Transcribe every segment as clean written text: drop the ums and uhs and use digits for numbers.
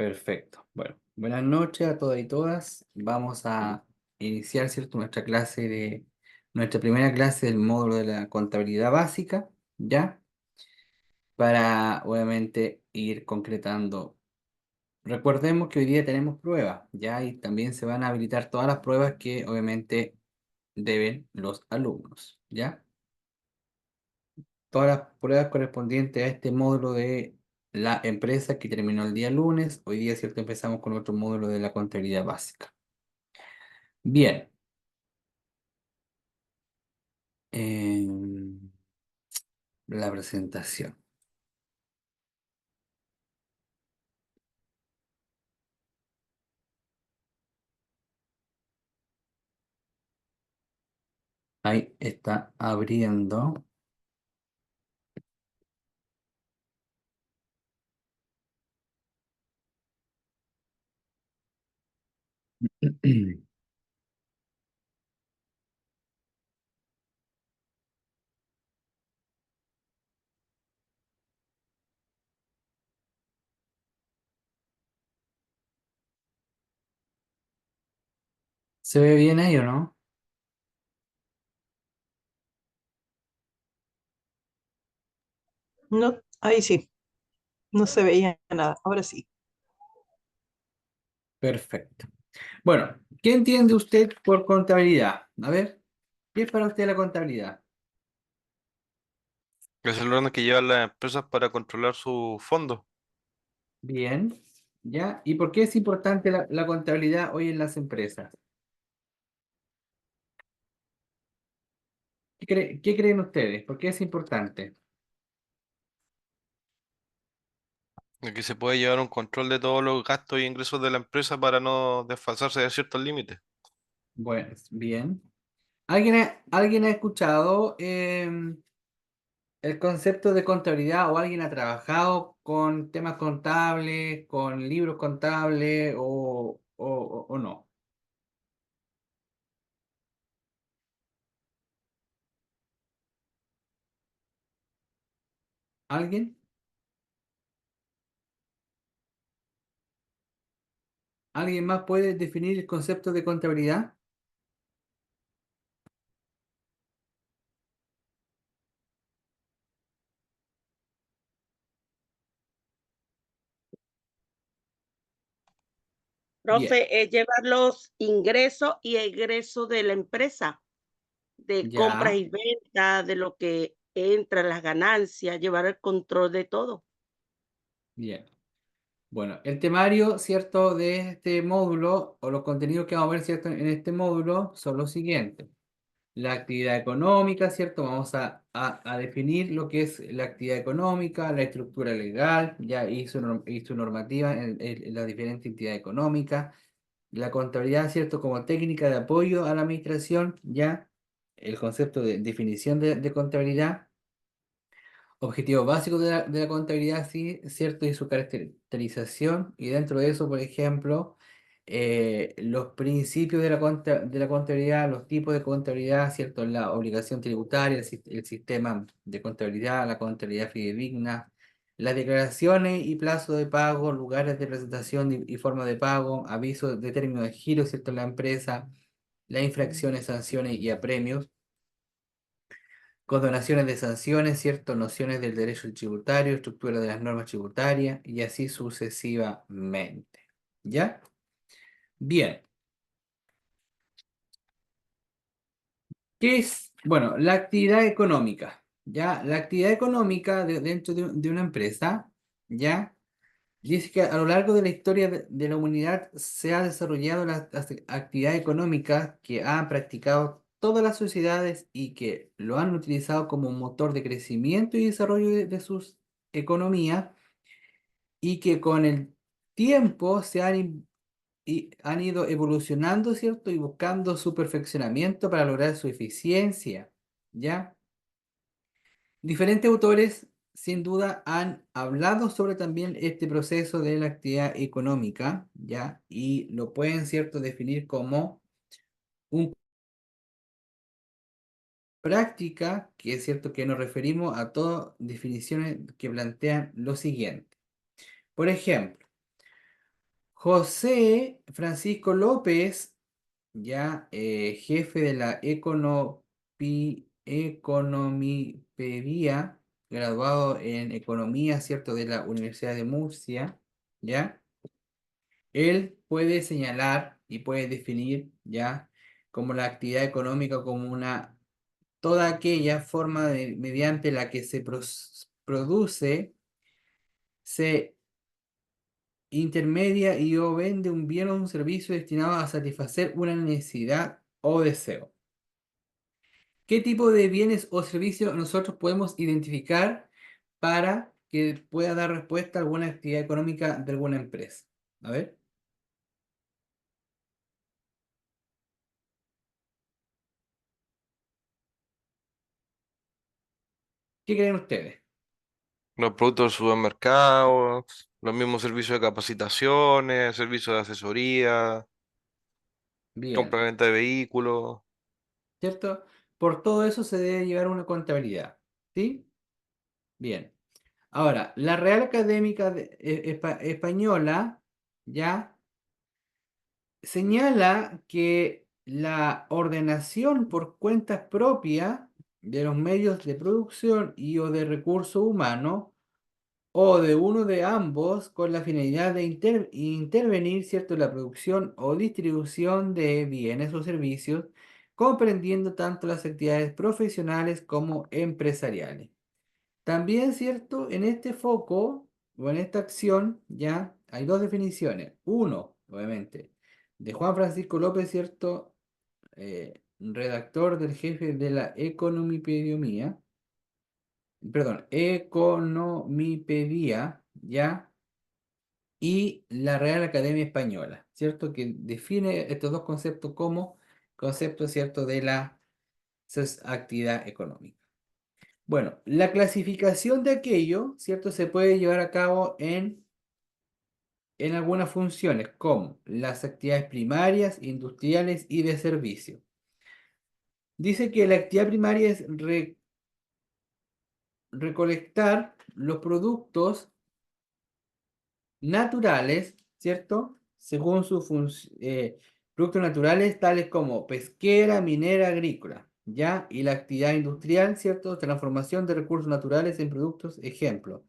Perfecto. Bueno, buenas noches a todas y todas. Vamos a iniciar, ¿cierto? Nuestra primera clase del módulo de la contabilidad básica, ¿ya? Para, obviamente, ir concretando. Recordemos que hoy día tenemos pruebas, ¿ya? Y también se van a habilitar todas las pruebas que, obviamente, deben los alumnos, ¿ya? Todas las pruebas correspondientes a este módulo de la empresa que terminó el día lunes. Hoy día, ¿cierto? Empezamos con otro módulo de la contabilidad básica. Bien, em, la presentación. Ahí está abriendo. ¿Se ve bien ahí o no? No, ahí sí, no se veía nada. Ahora sí. Perfecto. Bueno, ¿qué entiende usted por contabilidad? A ver, ¿qué es para usted la contabilidad? Es el órgano que lleva las empresas para controlar su fondo. Bien, ¿ya? ¿Y por qué es importante la contabilidad hoy en las empresas? ¿Qué creen ustedes? ¿Por qué es importante? Aquí se puede llevar un control de todos los gastos y ingresos de la empresa para no desfasarse de ciertos límites. Bueno, bien. ¿Alguien ha escuchado el concepto de contabilidad o alguien ha trabajado con temas contables, con libros contables o no? ¿Alguien? ¿Alguien más puede definir el concepto de contabilidad? Bien, Profe, es llevar los ingresos y egresos de la empresa, de compras ya, y ventas, de lo que entra, las ganancias, llevar el control de todo. bien. Bueno, el temario, ¿cierto?, de este módulo o los contenidos que vamos a ver, ¿cierto?, en este módulo son los siguientes. La actividad económica, ¿cierto? Vamos a definir lo que es la actividad económica, la estructura legal, ya y su normativa en las diferentes entidades económicas, la contabilidad, ¿cierto? Como técnica de apoyo a la administración, ya el concepto de definición de contabilidad, objetivos básicos de la contabilidad, sí, ¿cierto? Y su caracterización, y dentro de eso, por ejemplo, los principios de la contabilidad, los tipos de contabilidad, ¿cierto? La obligación tributaria, el sistema de contabilidad, la contabilidad fidedigna, las declaraciones y plazo de pago, lugares de presentación y forma de pago, avisos de término de giro, ¿cierto? En la empresa, las infracciones, sanciones y apremios, condonaciones de sanciones, ¿cierto? Nociones del derecho tributario, estructura de las normas tributarias y así sucesivamente. ¿Ya? Bien. ¿Qué es? Bueno, la actividad económica. ¿Ya? La actividad económica dentro de una empresa, ¿ya? Dice que a lo largo de la historia de la humanidad se ha desarrollado las actividades económicas que han practicado todas las sociedades y que lo han utilizado como un motor de crecimiento y desarrollo de sus economías y que con el tiempo han ido evolucionando, ¿cierto? Y buscando su perfeccionamiento para lograr su eficiencia, ¿ya? Diferentes autores, sin duda, han hablado sobre también este proceso de la actividad económica, ¿ya? Y lo pueden, ¿cierto?, definir como una práctica, que es cierto que nos referimos a todas definiciones que plantean lo siguiente. Por ejemplo, José Francisco López, ya jefe de la Economipedia, graduado en Economía, ¿cierto?, de la Universidad de Murcia, ¿ya? Él puede señalar y puede definir, ¿ya?, como la actividad económica como toda aquella forma mediante la que se produce, se intermedia y o vende un bien o un servicio destinado a satisfacer una necesidad o deseo. ¿Qué tipo de bienes o servicios nosotros podemos identificar para que pueda dar respuesta a alguna actividad económica de alguna empresa? A ver, ¿qué creen ustedes? Los productos del supermercado, los mismos servicios de capacitaciones, servicios de asesoría, Bien, compra-venta de vehículos. ¿cierto? Por todo eso se debe llevar una contabilidad, ¿sí? Bien. Ahora, la Real Académica Española ya señala que la ordenación por cuentas propias de los medios de producción y o de recursos humanos o de uno de ambos con la finalidad de intervenir, ¿cierto?, en la producción o distribución de bienes o servicios, comprendiendo tanto las actividades profesionales como empresariales. También, ¿cierto? En este foco o en esta acción ya hay dos definiciones. Uno, obviamente, de Juan Francisco López, ¿cierto? Redactor del jefe de la Economipedia, perdón, Economipedia, ¿ya? Y la Real Academia Española, ¿cierto? Que define estos dos conceptos como conceptos, ¿cierto?, de la actividad económica. Bueno, la clasificación de aquello, ¿cierto? Se puede llevar a cabo en algunas funciones, como las actividades primarias, industriales y de servicio. Dice que la actividad primaria es recolectar los productos naturales, ¿cierto? Según sus productos naturales tales como pesquera, minera, agrícola, ¿ya? Y la actividad industrial, ¿cierto? Transformación de recursos naturales en productos, ejemplo,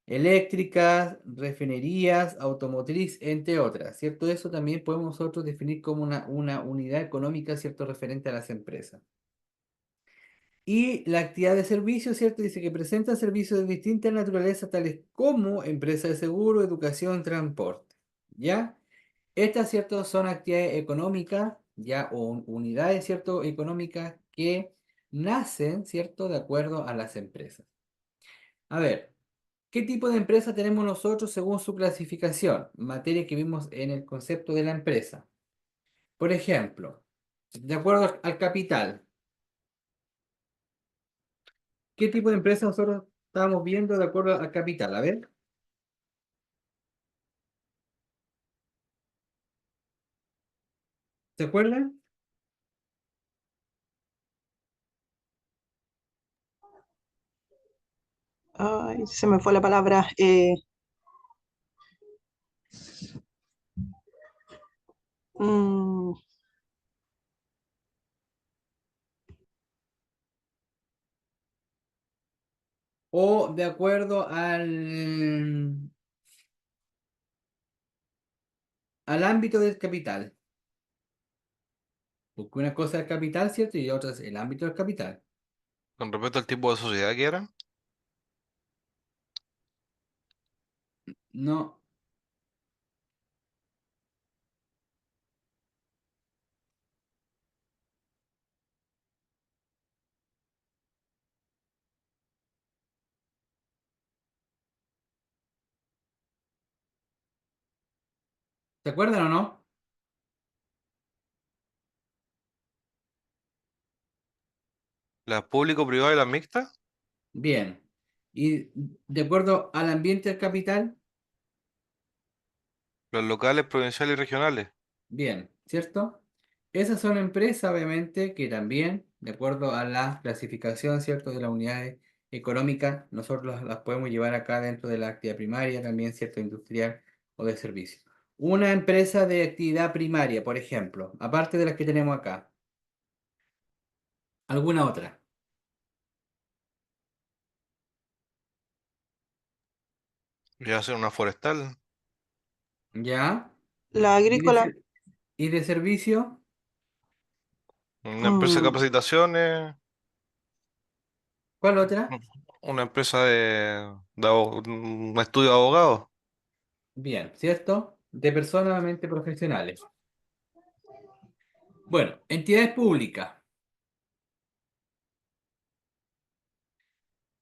eléctricas, refinerías, automotriz, entre otras, ¿cierto? Eso también podemos nosotros definir como una unidad económica, ¿cierto? Referente a las empresas. Y la actividad de servicio, ¿cierto? Dice que presenta servicios de distinta naturaleza, tales como empresa de seguro, educación, transporte. ¿Ya? Estas, ¿cierto?, son actividades económicas, ya, o unidades, ¿cierto?, económicas que nacen, ¿cierto?, de acuerdo a las empresas. A ver, ¿qué tipo de empresa tenemos nosotros según su clasificación? Materia que vimos en el concepto de la empresa. Por ejemplo, de acuerdo al capital. ¿Qué tipo de empresa nosotros estamos viendo de acuerdo al capital? A ver, ¿se acuerdan? Ay, se me fue la palabra. Mm, O de acuerdo al ámbito del capital. Porque una cosa es el capital, ¿cierto? Y otra es el ámbito del capital. Con respecto al tipo de sociedad que eran, No, ¿se acuerdan o no? las público, privadas y las mixtas, Bien. Y de acuerdo al ambiente del capital, los locales, provinciales y regionales. bien, ¿cierto? Esas son empresas, obviamente, que también, de acuerdo a la clasificación, ¿cierto?, de las unidades económicas, nosotros las podemos llevar acá dentro de la actividad primaria, también, ¿cierto?, industrial o de servicio. Una empresa de actividad primaria, por ejemplo, aparte de las que tenemos acá. ¿Alguna otra? Ya sea una forestal, ¿Ya? La ¿Y de, agrícola, y de servicio? una empresa de mm, capacitaciones, ¿Cuál otra? una empresa un estudio de abogados. Bien, ¿cierto? De personas obviamente profesionales. Bueno, entidades públicas.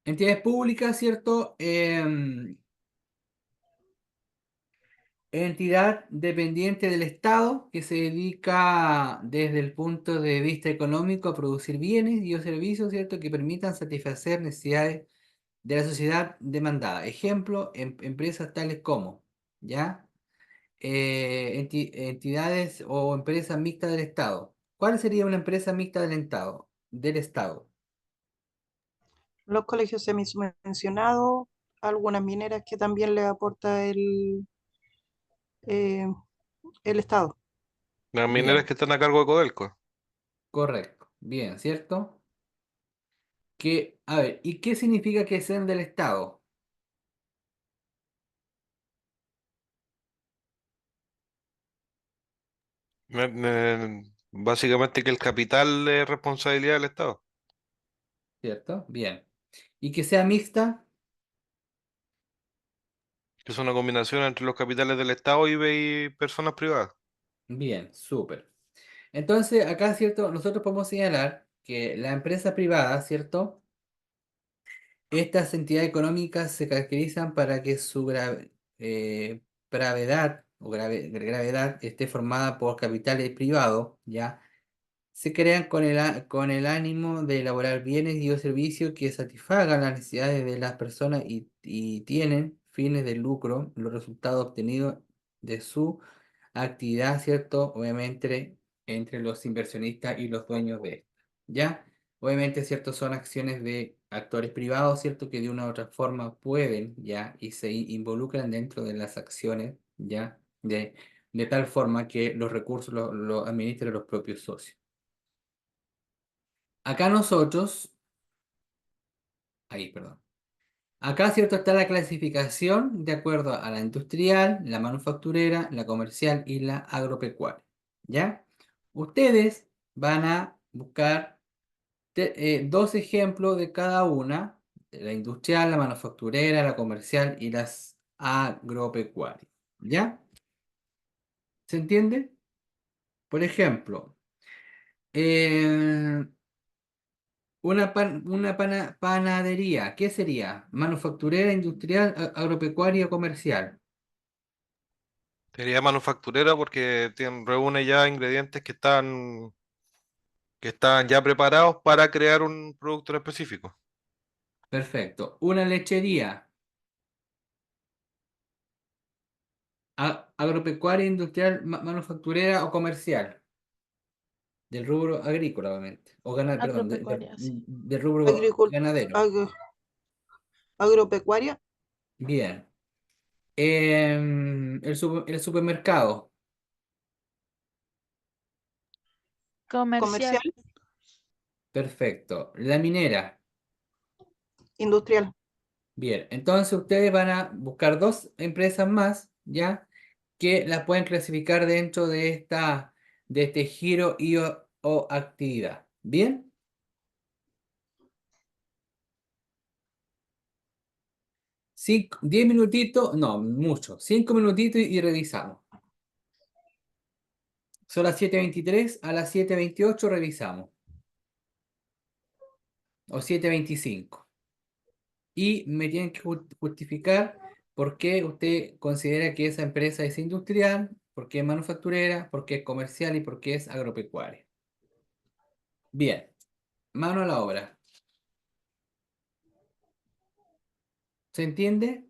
Entidades públicas, ¿cierto? Entidad dependiente del Estado que se dedica desde el punto de vista económico a producir bienes y o servicios, ¿cierto? Que permitan satisfacer necesidades de la sociedad demandada. Ejemplo, empresas tales como, ¿ya? Entidades o empresas mixtas del Estado. ¿Cuál sería una empresa mixta del Estado? Del Estado, los colegios semisubvencionados, algunas mineras que también le aporta eh, el Estado. Las mineras bien, que están a cargo de Codelco. correcto, bien, ¿cierto? A ver, ¿y qué significa que sean del Estado? Básicamente que el capital es responsabilidad del Estado. ¿Cierto? Bien. ¿Y que sea mixta? Que es una combinación entre los capitales del Estado y personas privadas. Bien, súper. Entonces, acá, ¿cierto? Nosotros podemos señalar que la empresa privada, ¿cierto? Estas entidades económicas se caracterizan para que su gravedad o gravedad esté formada por capitales privados, ¿ya? Se crean con el ánimo de elaborar bienes y o servicios que satisfagan las necesidades de las personas y tienen fines de lucro, los resultados obtenidos de su actividad, ¿cierto? Obviamente entre los inversionistas y los dueños de esta, ¿ya? Obviamente, ¿cierto? Son acciones de actores privados, ¿cierto? Que de una u otra forma pueden, ¿ya? Y se involucran dentro de las acciones, ¿ya? De tal forma que los recursos los administren los propios socios. Acá nosotros, ahí, perdón. Acá, ¿cierto? Está la clasificación de acuerdo a la industrial, la manufacturera, la comercial y la agropecuaria. ¿Ya? Ustedes van a buscar dos ejemplos de cada una, de la industrial, la manufacturera, la comercial y las agropecuarias. ¿Ya? ¿Se entiende? Por ejemplo, eh, panadería, ¿qué sería? Manufacturera, industrial, agropecuaria o comercial. Sería manufacturera porque reúne ya ingredientes que están ya preparados para crear un producto en específico. Perfecto. Una lechería, agropecuaria, industrial, manufacturera o comercial. Del rubro agrícola, obviamente. O perdón, Agropecuaria, sí. del rubro Agricul- ganadero. ag- agropecuaria, Bien. El supermercado. Comercial. comercial, Perfecto. La minera. industrial. Bien. Entonces ustedes van a buscar dos empresas más, ¿ya? Que las pueden clasificar dentro de este giro y o actividad. ¿Bien? 10 minutitos, no, mucho. 5 minutitos y revisamos. Son las 7:23, a las 7:28 revisamos. O 7:25. Y me tienen que justificar por qué usted considera que esa empresa es industrial, por qué es manufacturera, por qué es comercial y por qué es agropecuaria. Bien, mano a la obra. ¿Se entiende?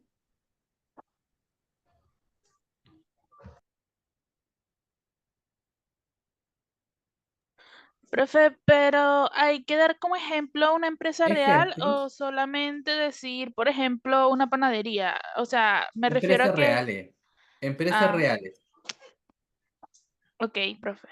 Profe, pero ¿hay que dar como ejemplo una empresa real o Ejemplos. solamente decir, por ejemplo, una panadería? O sea, me refiero a Empresas que, reales. Empresas ah, reales. Ok, profe.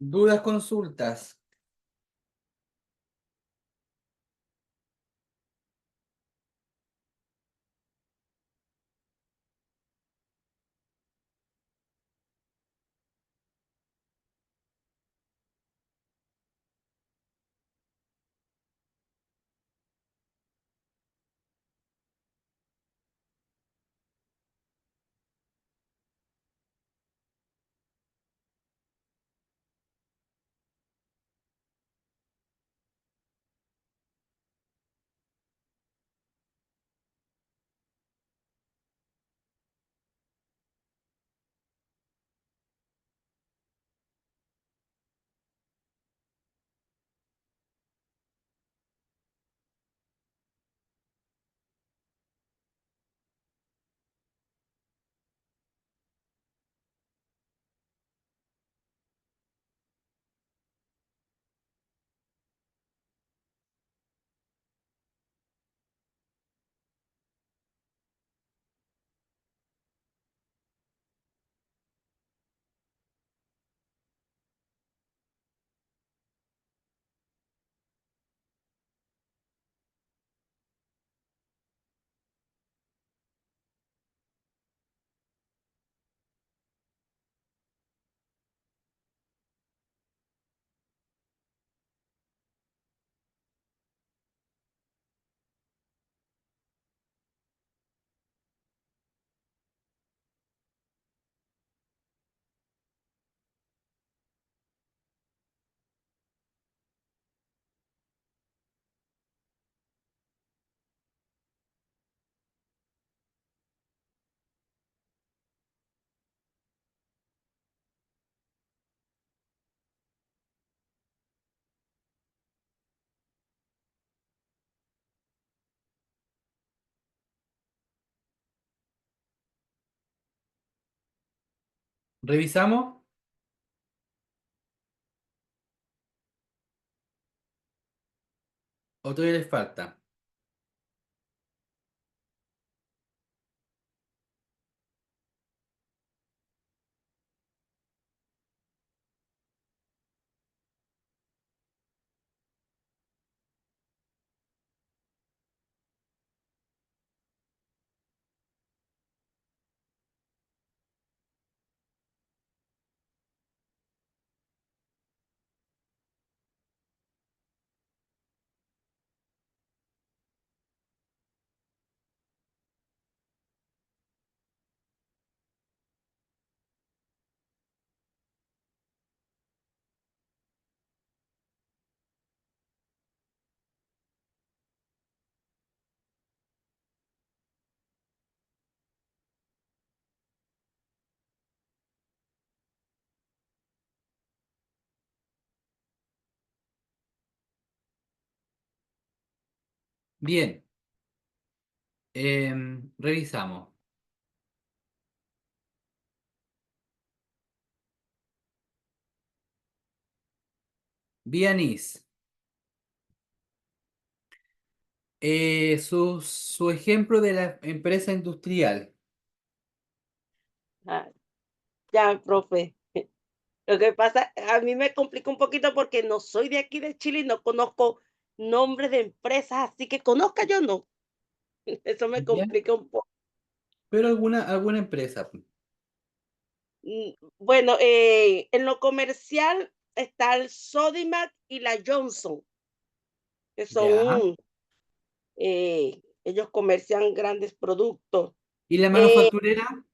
Dudas, consultas. ¿Revisamos? ¿O todavía les falta? Bien, revisamos. Vianis, su ejemplo de la empresa industrial. Ah, ya, profe. Lo que pasa, a mí me complica un poquito porque no soy de aquí de Chile y no conozco nombres de empresas, así que conozca yo no. Eso me ¿Ya? complica un poco. Pero alguna empresa. Bueno, en lo comercial está el Sodimac y la Johnson, que Ya. son, ellos comercian grandes productos. ¿Y la Eh, manufacturera?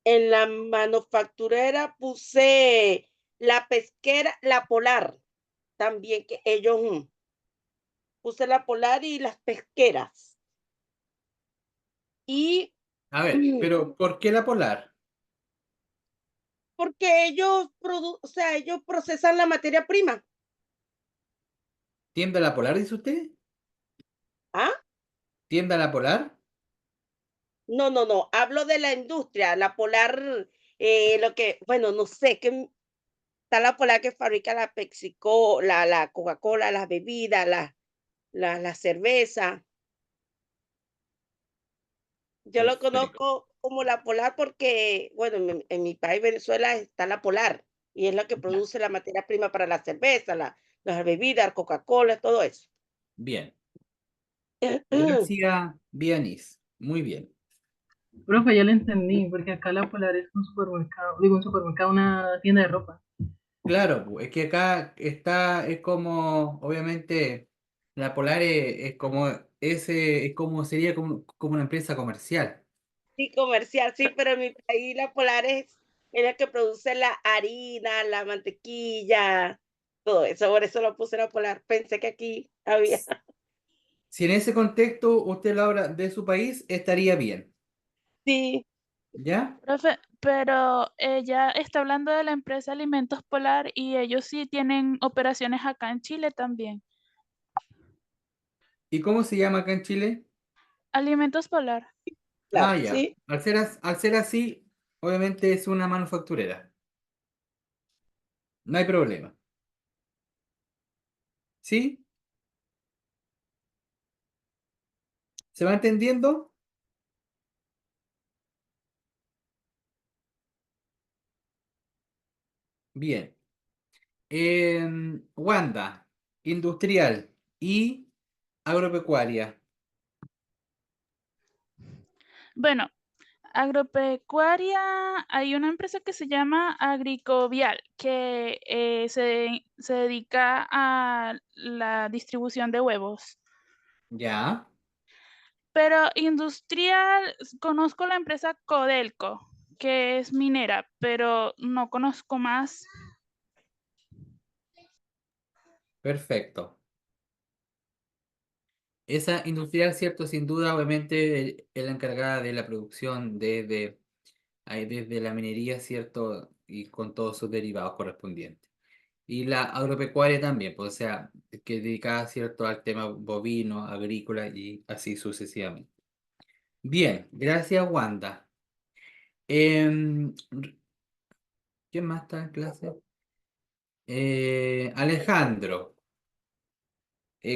en la manufacturera puse la pesquera, la Polar, también que ellos, puse la Polar y las pesqueras. Y A ver, pero ¿por qué la Polar? porque ellos o sea, ellos procesan la materia prima. ¿Tienda la Polar, dice usted? ¿Ah? ¿Tienda la Polar? No, no, no, hablo de la industria, la Polar, lo que, bueno, no sé, que está la Polar que fabrica la PepsiCo, la Coca-Cola, las bebidas, la cerveza. Yo lo Perfecto. conozco como la Polar porque, bueno, en mi país, Venezuela, está la Polar, y es la que Ya, produce la materia prima para la cerveza, las bebidas, Coca-Cola, todo eso. bien. Gracias, Vianis. Muy bien. Profe, ya le entendí, porque acá la Polar es un supermercado, digo un supermercado, una tienda de ropa. Claro, es que acá está, es como, obviamente, la Polar es como es como sería como una empresa comercial. Sí, comercial, sí, pero en mi país la Polar es la que produce la harina, la mantequilla, todo eso, por eso lo puse la Polar. Pensé que aquí había. Si en ese contexto usted lo habla de su país, estaría bien. Sí, ¿Ya? Profe, pero ella está hablando de la empresa Alimentos Polar y ellos sí tienen operaciones acá en Chile también. ¿Y cómo se llama acá en Chile? Alimentos Polar. Ah, claro, ya. sí. Al ser así, obviamente es una manufacturera. No hay problema. ¿Sí? ¿Se va entendiendo? Bien. Wanda, industrial y agropecuaria. Bueno, agropecuaria, hay una empresa que se llama Agricovial, que se dedica a la distribución de huevos. Ya. Pero industrial, conozco la empresa Codelco, que es minera, pero no conozco más. Perfecto. Esa industrial, cierto, sin duda, obviamente, es la encargada de la producción desde la minería, cierto, y con todos sus derivados correspondientes. Y la agropecuaria también, pues, o sea, que dedicada, cierto, al tema bovino, agrícola y así sucesivamente. Bien, gracias, Wanda. Em, ¿Quién más está en clase? Alejandro,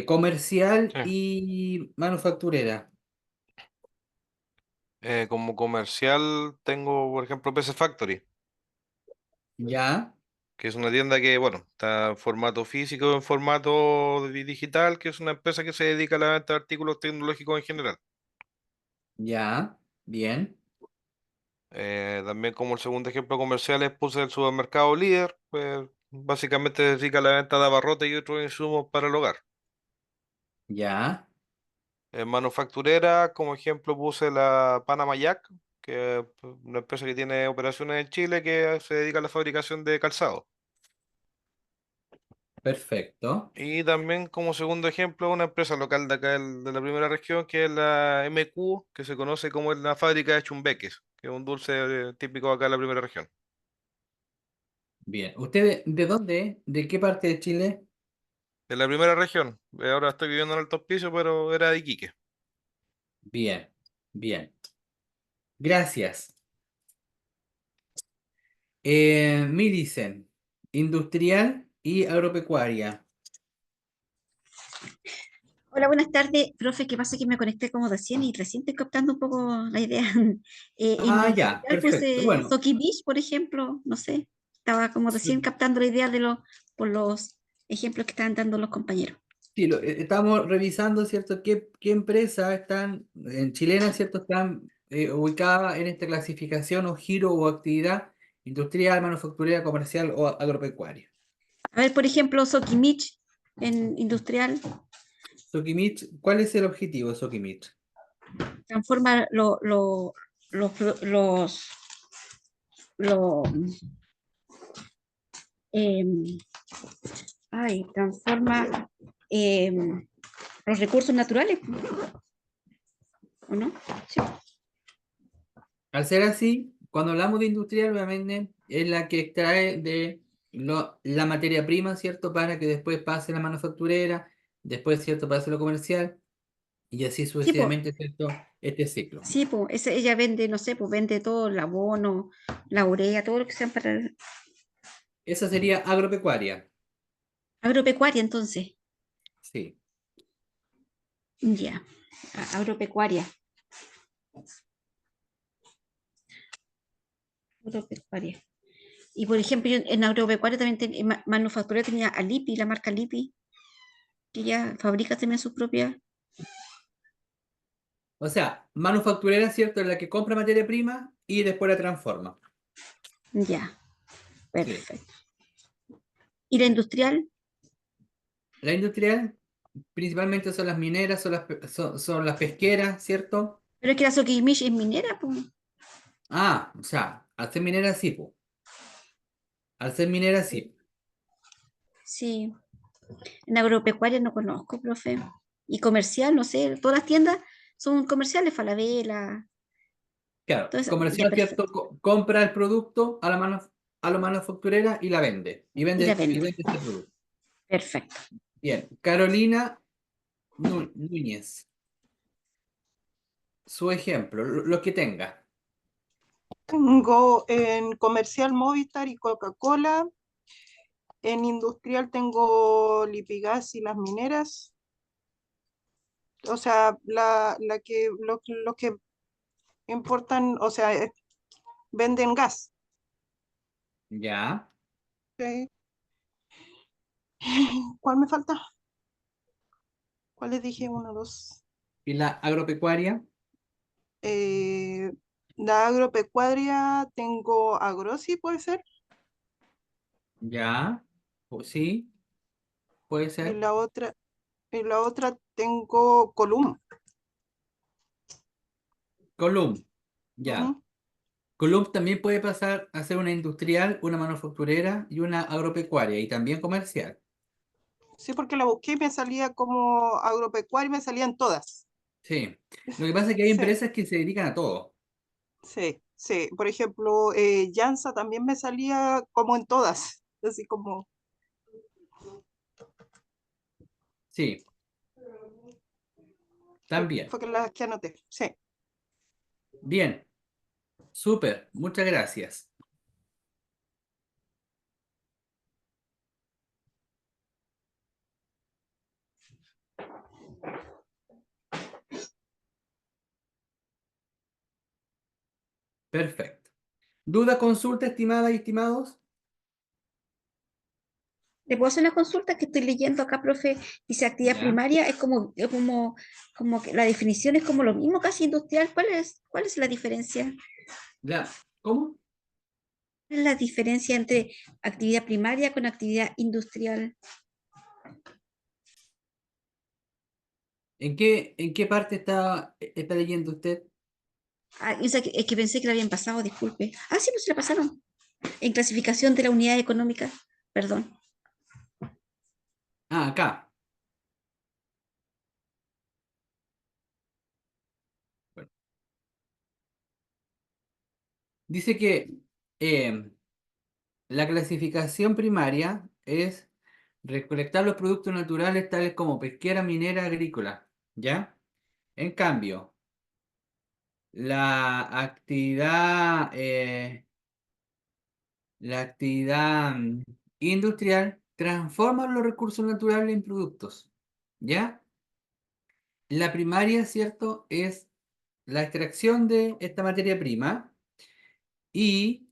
comercial Sí. y manufacturera. Como comercial tengo, por ejemplo, PC Factory, ¿Ya? que es una tienda que, bueno, está en formato físico, en formato digital, que es una empresa que se dedica a la venta de artículos tecnológicos en general. ¿Ya? Bien. También como el segundo ejemplo comercial puse el supermercado Líder, pues básicamente se dedica a la venta de abarrotes y otros insumos para el hogar. ¿Ya? En manufacturera, como ejemplo, puse la Panama Jack, que es una empresa que tiene operaciones en Chile que se dedica a la fabricación de calzado. Perfecto. Y también como segundo ejemplo, una empresa local de acá de la primera región, que es la MQ, que se conoce como la fábrica de chumbeques, que es un dulce típico acá de la primera región. Bien. ¿Usted de dónde es? ¿De qué parte de Chile? De la primera región, ahora estoy viviendo en Alto Hospicio, pero era de Iquique. Bien. Bien. Gracias. Millicent, industrial y agropecuaria. Hola, buenas tardes, profe. ¿Qué pasa? Que me conecté como recién y recién estoy captando un poco la idea. Ah, ya, Industrial perfecto. puse Bueno, Soki Beach, por ejemplo, no sé. Estaba como recién sí, captando la idea por los ejemplos que estaban dando los compañeros. sí, estamos revisando, ¿cierto? ¿Qué empresas están, en chilenas, ¿cierto? Están ubicadas en esta clasificación o giro o actividad industrial, manufacturera, comercial o agropecuaria. A ver, por ejemplo, Soki Beach en industrial Sokimich, ¿cuál es el objetivo de Sokimich? transforma los, lo- em, transforma los recursos naturales, ¿o no? Sí. Al ser así, cuando hablamos de industrial, obviamente es la que extrae de la materia prima, ¿cierto? Para que después pase a la manufacturera, después, ¿cierto? Pase a lo comercial y así Sí, pues, sucesivamente, ¿cierto? Este ciclo. sí, pues, ella vende, no sé, pues vende todo el abono, la urea, todo lo que sea para Esa sería agropecuaria, agropecuaria, entonces. sí. Ya, agropecuaria, agropecuaria. Y por ejemplo, yo en agropecuaria también en manufactura tenía a Lipi, la marca Lipi, que ya fabrica también sus propias. O sea, manufacturera, ¿cierto? Es la que compra materia prima y después la transforma. Ya, Sí. perfecto. ¿Y la industrial? La industrial principalmente son las mineras, son las pesqueras, ¿cierto? Pero es que la Sokimich es minera, pues. Ah, o sea, al ser minera sí, po. Al ser minera sí. Sí, en agropecuaria no conozco, profe. Y comercial, no sé, todas las tiendas son comerciales, Falabella, Claro, todo eso. Ya, comercial, ¿cierto? perfecto. Compra el producto a la manufacturera y la vende. Y la Y vende. vende ese producto. Perfecto. Bien. Carolina Núñez. Su ejemplo, lo que tenga. Tengo en comercial Movistar y Coca-Cola. En industrial tengo Lipigas y las mineras. O sea, lo que importan, o sea, venden gas. Ya. ¿Sí? ¿Cuál me falta? ¿Cuál les dije? Uno, dos. Y la agropecuaria. Eh, la agropecuaria tengo Agrosi, puede ser. Ya. Sí, puede Y ser. la otra tengo Colum. Column. Ya. Ujú. Column también puede pasar a ser una industrial, una manufacturera y una agropecuaria y también comercial. Sí, porque la busqué y me salía como agropecuaria y me salían todas. Sí. Lo que pasa es que hay Sí, empresas que se dedican a todo. sí, sí. Por ejemplo, Yansa también me salía como en todas. Así como, Sí, también. fue que las que anoté. Sí. Bien. Súper, muchas gracias. Perfecto. ¿Duda, consulta, estimadas y estimados? ¿Le puedo hacer una consulta que estoy leyendo acá, profe? Dice actividad Ya. primaria, como que la definición es como lo mismo casi industrial. Cuál es la diferencia? ¿Cómo? ¿Cuál es la diferencia entre actividad primaria con actividad industrial? En qué parte está leyendo usted? Ah, es que pensé que la habían pasado, disculpe. Ah, sí, pues se la pasaron. En clasificación de la unidad económica. Perdón. Ah, acá. Bueno. Dice que la clasificación primaria es recolectar los productos naturales tales como pesquera, minera, agrícola. ¿Ya? En cambio, la actividad, la actividad industrial transforma los recursos naturales en productos. ¿Ya? La primaria, ¿cierto? Es la extracción de esta materia prima y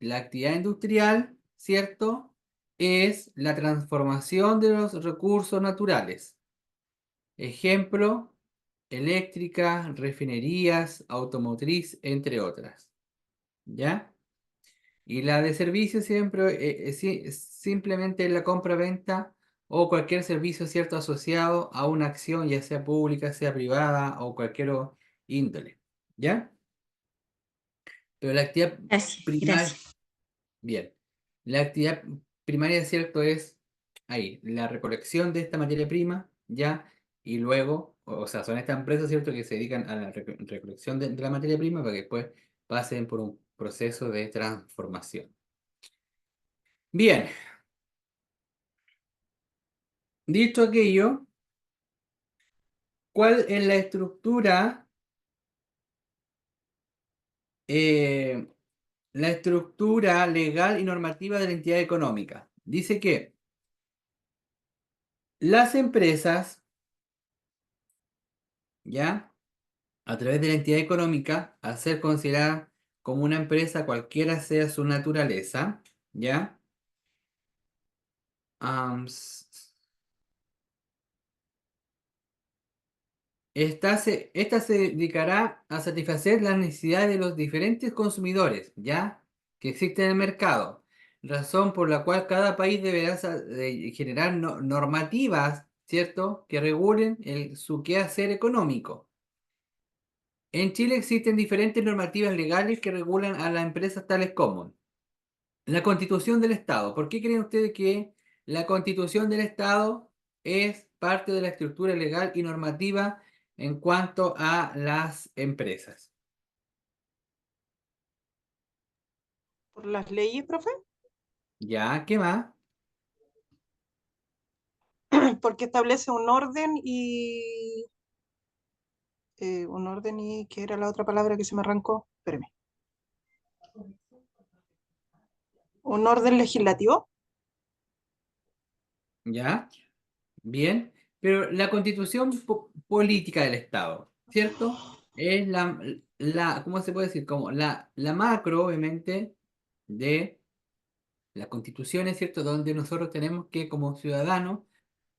la actividad industrial, ¿cierto? Es la transformación de los recursos naturales. Ejemplo, eléctrica, refinerías, automotriz, entre otras. ¿Ya? Y la de servicio siempre simplemente es la compra-venta o cualquier servicio, ¿cierto? Asociado a una acción, ya sea pública, sea privada o cualquier índole. ¿Ya? Pero la actividad Gracias, primaria, gracias. bien, la actividad primaria, ¿cierto? Es ahí, la recolección de esta materia prima, ¿ya? Y luego, o sea, son estas empresas, ¿cierto? Que se dedican a la recolección de la materia prima para que después pasen por un proceso de transformación. Bien, dicho aquello, ¿cuál es eh, la estructura legal y normativa de la entidad económica? Dice que las empresas, ¿ya? A través de la entidad económica, al ser considerada como una empresa, cualquiera sea su naturaleza, ¿ya? Am, s- esta se dedicará a satisfacer las necesidades de los diferentes consumidores, ¿ya? Que existen en el mercado, razón por la cual cada país deberá generar normativas, ¿cierto? Que regulen su quehacer económico. En Chile existen diferentes normativas legales que regulan a las empresas tales como la Constitución del Estado. ¿Por qué creen ustedes que la Constitución del Estado es parte de la estructura legal y normativa en cuanto a las empresas? ¿Por las leyes, profe? ¿Ya? ¿Qué más? Porque establece un orden y ¿qué era la otra palabra que se me arrancó? Espérame. Un orden legislativo. ¿Ya? Bien. Pero la Constitución política del Estado, ¿cierto? Es ¿cómo se puede decir? Como la macro, obviamente, de la Constitución, ¿es cierto? Donde nosotros tenemos que, como ciudadanos,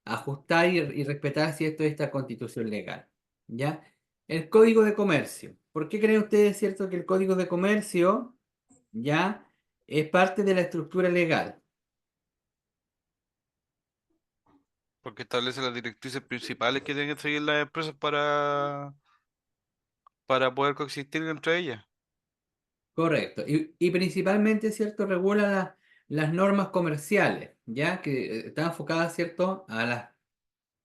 ajustar y respetar, ¿cierto? Esta constitución legal. ¿Ya? El Código de Comercio. ¿Por qué creen ustedes, cierto, que el Código de Comercio ya es parte de la estructura legal? Porque establece las directrices principales que tienen que seguir las empresas para poder coexistir entre ellas. Correcto. Y principalmente, ¿cierto? Regula las normas comerciales, ¿ya? Que están enfocadas, ¿cierto? A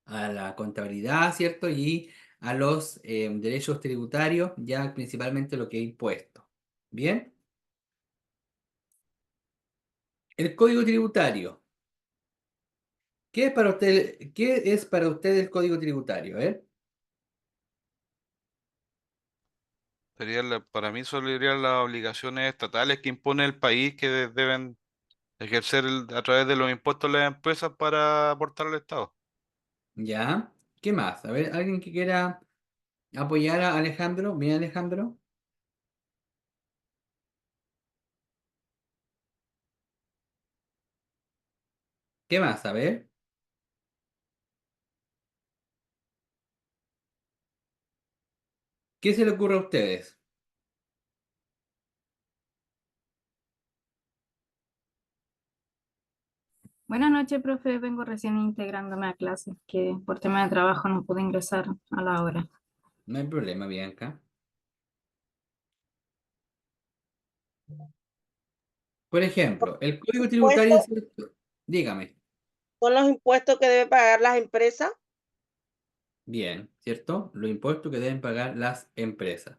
la contabilidad, ¿cierto? Y a los derechos tributarios, ya principalmente lo que es impuesto. ¿Bien? El Código Tributario. ¿Qué es para usted el Código Tributario? Para mí serían las obligaciones estatales que impone el país que deben ejercer a través de los impuestos las empresas para aportar al Estado. ¿Ya? ¿Qué más? A ver, alguien que quiera apoyar a Alejandro. Bien, Alejandro. ¿Qué más? A ver. ¿Qué se le ocurre a ustedes? Buenas noches, profe. Vengo recién integrándome a clases, que por tema de trabajo no pude ingresar a la hora. No hay problema, Bianca. Por ejemplo, el código tributario, Impuestos ¿cierto? Dígame. son los impuestos que deben pagar las empresas. Bien, ¿cierto? Los impuestos que deben pagar las empresas.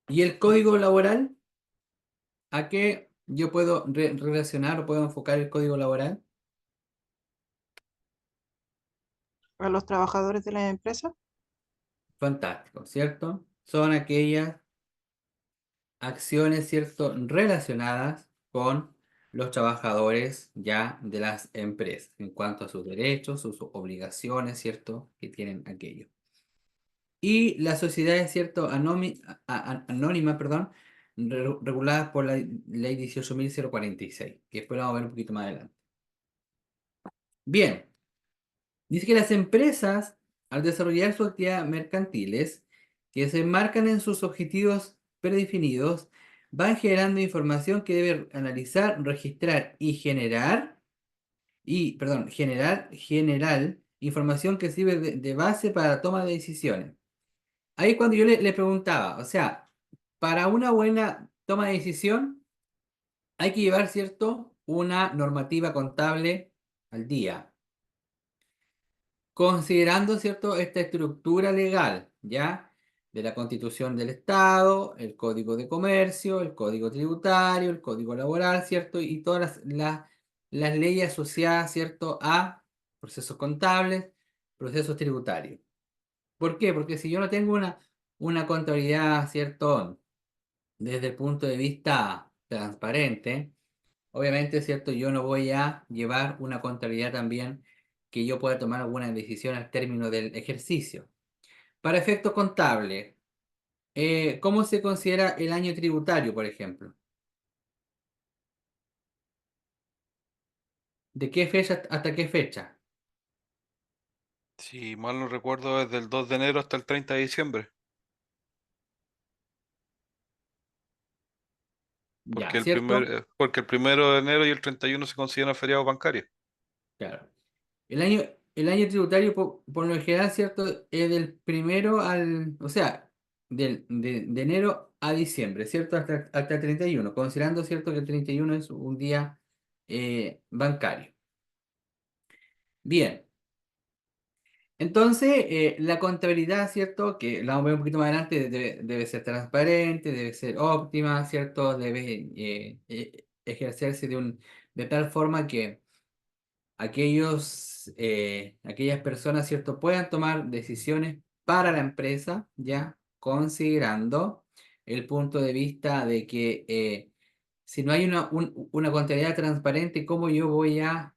¿Y el código laboral? ¿A qué yo puedo relacionar o puedo enfocar el código laboral? A los trabajadores de la empresa. Fantástico, ¿cierto? Son aquellas acciones, ¿cierto? Relacionadas con los trabajadores ya de las empresas en cuanto a sus derechos, sus obligaciones, ¿cierto? Que tienen aquello. Y las sociedades, ¿cierto? Anónimas, perdón, reguladas por la ley 18.046, que después la vamos a ver un poquito más adelante. Bien, dice que las empresas, al desarrollar sus actividades mercantiles, que se enmarcan en sus objetivos predefinidos, van generando información que debe analizar, registrar y generar información que sirve de base para la toma de decisiones. Ahí cuando yo le preguntaba, o sea, para una buena toma de decisión hay que llevar, ¿cierto?, una normativa contable al día, considerando, ¿cierto?, esta estructura legal, ¿ya? De la Constitución del Estado, el Código de Comercio, el Código Tributario, el Código Laboral, ¿cierto? Y todas las leyes asociadas, ¿cierto?, a procesos contables, procesos tributarios. ¿Por qué? Porque si yo no tengo una contabilidad, ¿cierto?, desde el punto de vista transparente, obviamente, ¿cierto? Yo no voy a llevar una contabilidad también que yo pueda tomar alguna decisión al término del ejercicio. Para efectos contables, ¿cómo se considera el año tributario, por ejemplo? ¿De qué fecha hasta qué fecha? Si mal no recuerdo, desde el 2 de enero hasta el 30 de diciembre, Ya, ¿cierto? porque el 1 de enero y el 31 se consideran feriados bancarios. Claro. El año, el año tributario, por lo general, ¿cierto? Es del primero o sea, de enero a diciembre, ¿cierto? Hasta el 31, considerando, ¿cierto? Que el 31 es un día bancario. Bien, entonces la contabilidad, ¿cierto? Que la vamos a ver un poquito más adelante, debe ser transparente, debe ser óptima, ¿cierto? Debe ejercerse de tal forma que aquellas personas, ¿cierto?, puedan tomar decisiones para la empresa, ya considerando el punto de vista de que si no hay una contabilidad transparente, ¿cómo yo voy a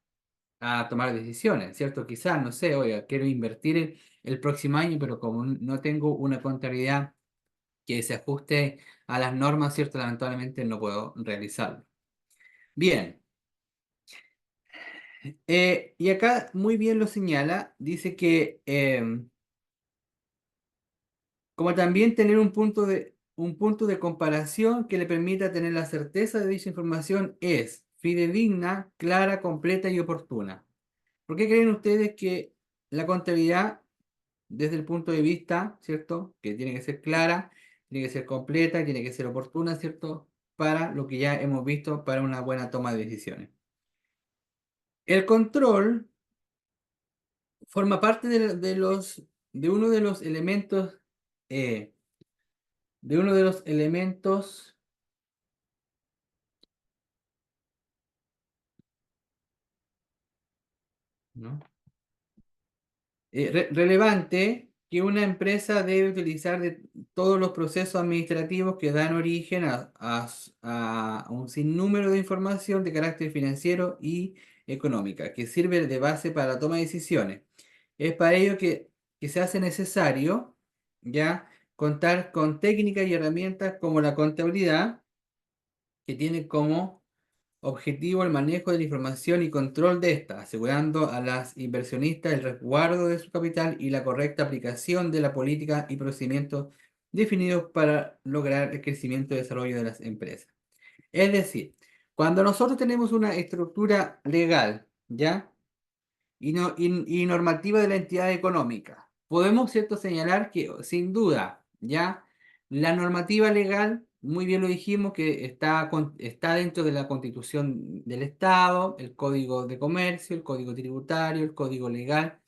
tomar decisiones? ¿Cierto? Quizás, no sé, oiga, quiero invertir el próximo año, pero como no tengo una contabilidad que se ajuste a las normas, ¿cierto? Lamentablemente no puedo realizarlo. Bien. Y acá muy bien lo señala, dice que como también tener un punto de comparación que le permita tener la certeza de dicha información es fidedigna, clara, completa y oportuna. ¿Por qué creen ustedes que la contabilidad, desde el punto de vista, ¿cierto? Que tiene que ser clara, tiene que ser completa, tiene que ser oportuna, ¿cierto? Para lo que ya hemos visto para una buena toma de decisiones. El control forma parte de uno de los elementos, eh, de uno de los elementos, ¿no? Relevante que una empresa debe utilizar de todos los procesos administrativos que dan origen a un sinnúmero de información de carácter financiero y económica, que sirve de base para la toma de decisiones. Es para ello que se hace necesario ya contar con técnicas y herramientas como la contabilidad, que tiene como objetivo el manejo de la información y control de esta, asegurando a las inversionistas el resguardo de su capital y la correcta aplicación de la política y procedimientos definidos para lograr el crecimiento y desarrollo de las empresas. Es decir, cuando nosotros tenemos una estructura legal, ¿ya? Y normativa de la entidad económica. Podemos, ¿cierto?, señalar que, sin duda, ya la normativa legal, muy bien lo dijimos, que está dentro de la Constitución del Estado, el Código de Comercio, el Código Tributario, el Código Legal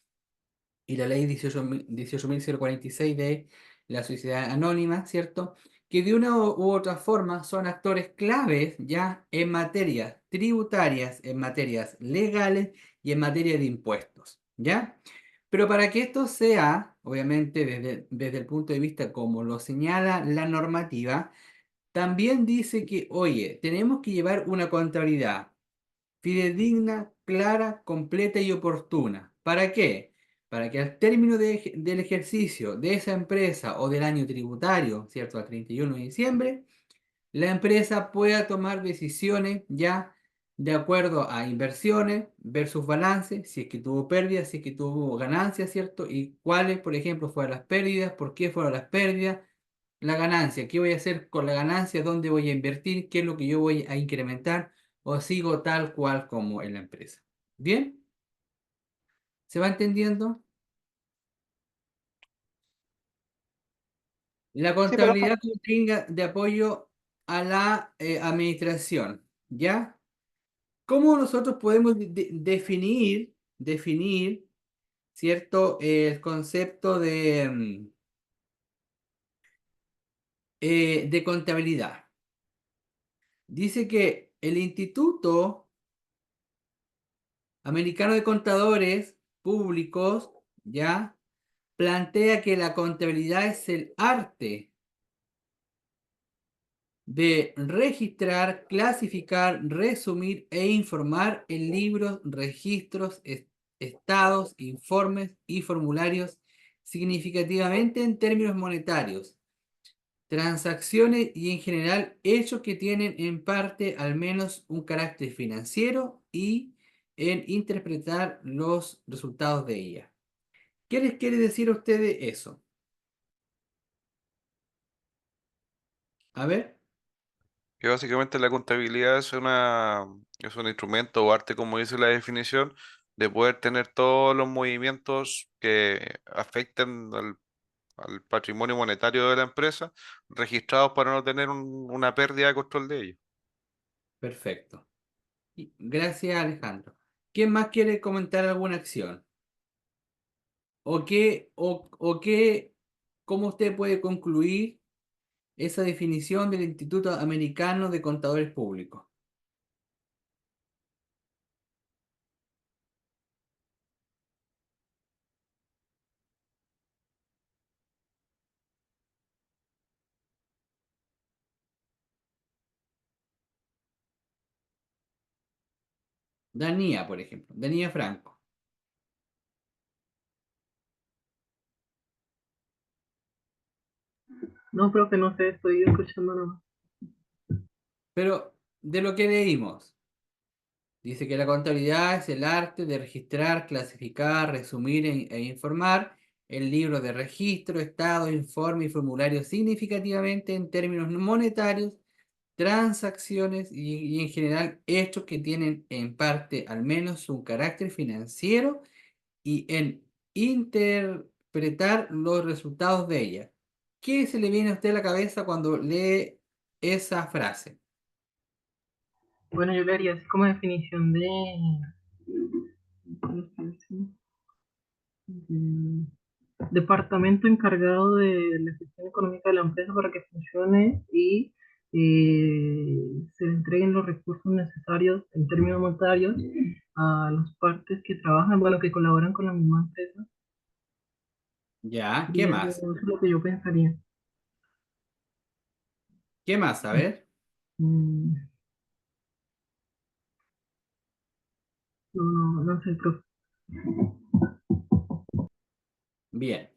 y la ley 18.046 de la sociedad anónima, ¿cierto? Que de una u otra forma son actores claves ya en materias tributarias, en materias legales y en materia de impuestos, ¿ya? Pero para que esto sea, obviamente desde el punto de vista como lo señala la normativa, también dice que, oye, tenemos que llevar una contabilidad fidedigna, clara, completa y oportuna. ¿Para qué? Para que al término del ejercicio de esa empresa o del año tributario, ¿cierto? Al 31 de diciembre, la empresa pueda tomar decisiones ya de acuerdo a inversiones versus balance, si es que tuvo pérdidas, si es que tuvo ganancias, ¿cierto? Y cuáles, por ejemplo, fueron las pérdidas, por qué fueron las pérdidas, la ganancia, qué voy a hacer con la ganancia, dónde voy a invertir, qué es lo que yo voy a incrementar, o sigo tal cual como en la empresa. ¿Bien? ¿Se va entendiendo? La Sí, profe. contabilidad como técnica de apoyo a la administración, ¿ya? ¿Cómo nosotros podemos definir, ¿cierto? El concepto de contabilidad. Dice que el Instituto Americano de Contadores Públicos, ¿ya? Plantea que la contabilidad es el arte de registrar, clasificar, resumir e informar en libros, registros, estados, informes y formularios significativamente en términos monetarios, transacciones y en general hechos que tienen en parte al menos un carácter financiero y en interpretar los resultados de ella. ¿Qué les quiere decir a ustedes eso? A ver. Que básicamente la contabilidad es un instrumento o arte, como dice la definición, de poder tener todos los movimientos que afecten al patrimonio monetario de la empresa registrados para no tener una pérdida de control de ellos. Perfecto. Gracias, Alejandro. ¿Quién más quiere comentar alguna acción? ¿O qué, cómo usted puede concluir esa definición del Instituto Americano de Contadores Públicos? Danía, por ejemplo. Danía Franco. No, profe, no sé, estoy escuchando nomás. Pero de lo que leímos, dice que la contabilidad es el arte de registrar, clasificar, resumir e informar el libro de registro, estado, informe y formulario significativamente en términos monetarios, transacciones y en general hechos que tienen en parte al menos un carácter financiero y en interpretar los resultados de ella. ¿Qué se le viene a usted a la cabeza cuando lee esa frase? Bueno, yo le haría así como definición de, ¿cómo se dice? De departamento encargado de la gestión económica de la empresa para que funcione y se le entreguen los recursos necesarios en términos monetarios a las partes que trabajan, bueno, que colaboran con la misma empresa Ya, ¿qué Diría que más? eso es lo que yo pensaría. ¿Qué más? A ver. Mm, no sé, profe. Bien.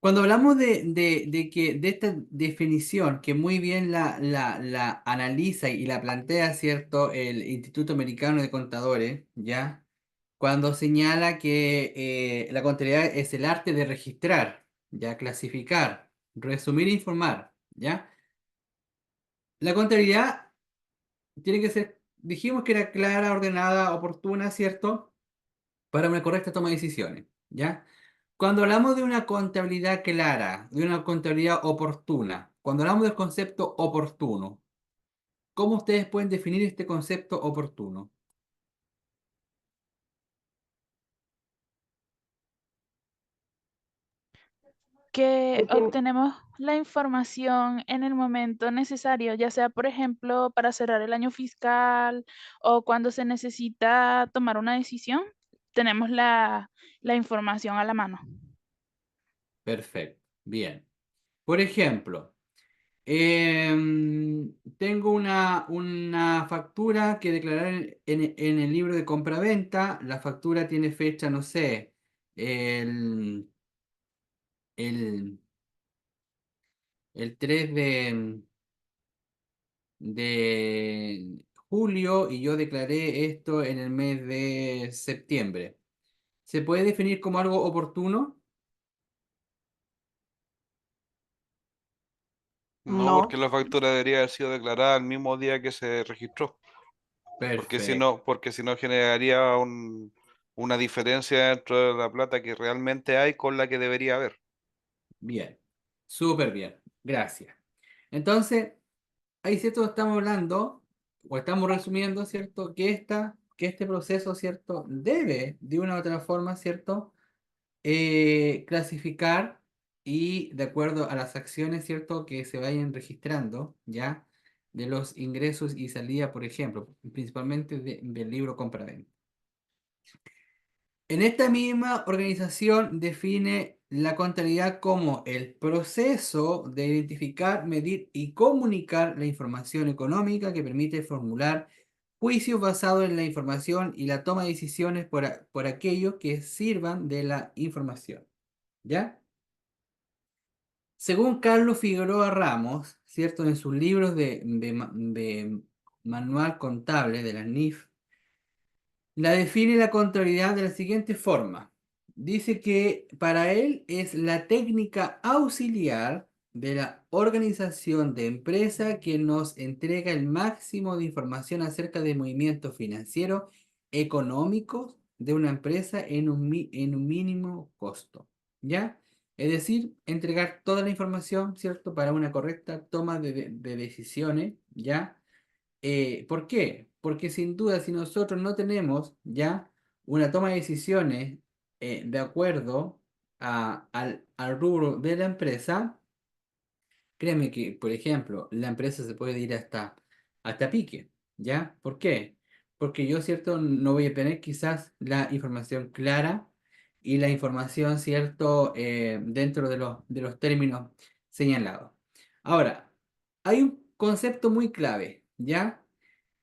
Cuando hablamos de esta definición que muy bien la analiza y la plantea, ¿cierto? El Instituto Americano de Contadores, ¿ya? Cuando señala que la contabilidad es el arte de registrar, ¿ya? Clasificar, resumir e informar, ¿ya? La contabilidad tiene que ser, dijimos que era clara, ordenada, oportuna, ¿cierto? Para una correcta toma de decisiones, ¿ya? Cuando hablamos de una contabilidad clara, de una contabilidad oportuna, cuando hablamos del concepto oportuno, ¿cómo ustedes pueden definir este concepto oportuno? Que Que tiene- obtenemos la información en el momento necesario, ya sea, por ejemplo, para cerrar el año fiscal o cuando se necesita tomar una decisión, tenemos la información a la mano. Perfecto, bien. Por ejemplo, tengo una factura que declarar en el libro de compraventa. La factura tiene fecha, no sé, el, el, el 3 de julio y yo declaré esto en el mes de septiembre. ¿Se puede definir como algo oportuno? No, porque No, la factura debería haber sido declarada el mismo día que se registró, Perfecto, porque si no generaría una diferencia dentro de la plata que realmente hay con la que debería haber. bien, súper bien, gracias. Entonces, ahí cierto estamos hablando, o estamos resumiendo, ¿cierto? Que este proceso, ¿cierto? Debe, de una u otra forma, ¿cierto? Clasificar y de acuerdo a las acciones, ¿cierto? Que se vayan registrando, ¿ya? De los ingresos y salida, por ejemplo, principalmente del libro compra-venta. En esta misma organización define la contabilidad como el proceso de identificar, medir y comunicar la información económica que permite formular juicios basados en la información y la toma de decisiones por aquellos que sirvan de la información. ¿Ya? Según Carlos Figueroa Ramos, ¿cierto? En sus libros de manual contable de la NIF, la define la contabilidad de la siguiente forma. Dice que para él es la técnica auxiliar de la organización de empresa que nos entrega el máximo de información acerca del movimiento financiero económicos de una empresa en un mínimo costo. ¿Ya? Es decir, entregar toda la información, ¿cierto? Para una correcta toma de decisiones, ¿ya? ¿Por qué? Porque sin duda si nosotros no tenemos ya una toma de decisiones de acuerdo al rubro de la empresa, créeme que, por ejemplo, la empresa se puede ir hasta pique, ¿ya? ¿Por qué? Porque yo, ¿cierto? No voy a tener quizás la información clara y la información, ¿cierto? Dentro de los términos señalados. Ahora, hay un concepto muy clave, ¿ya?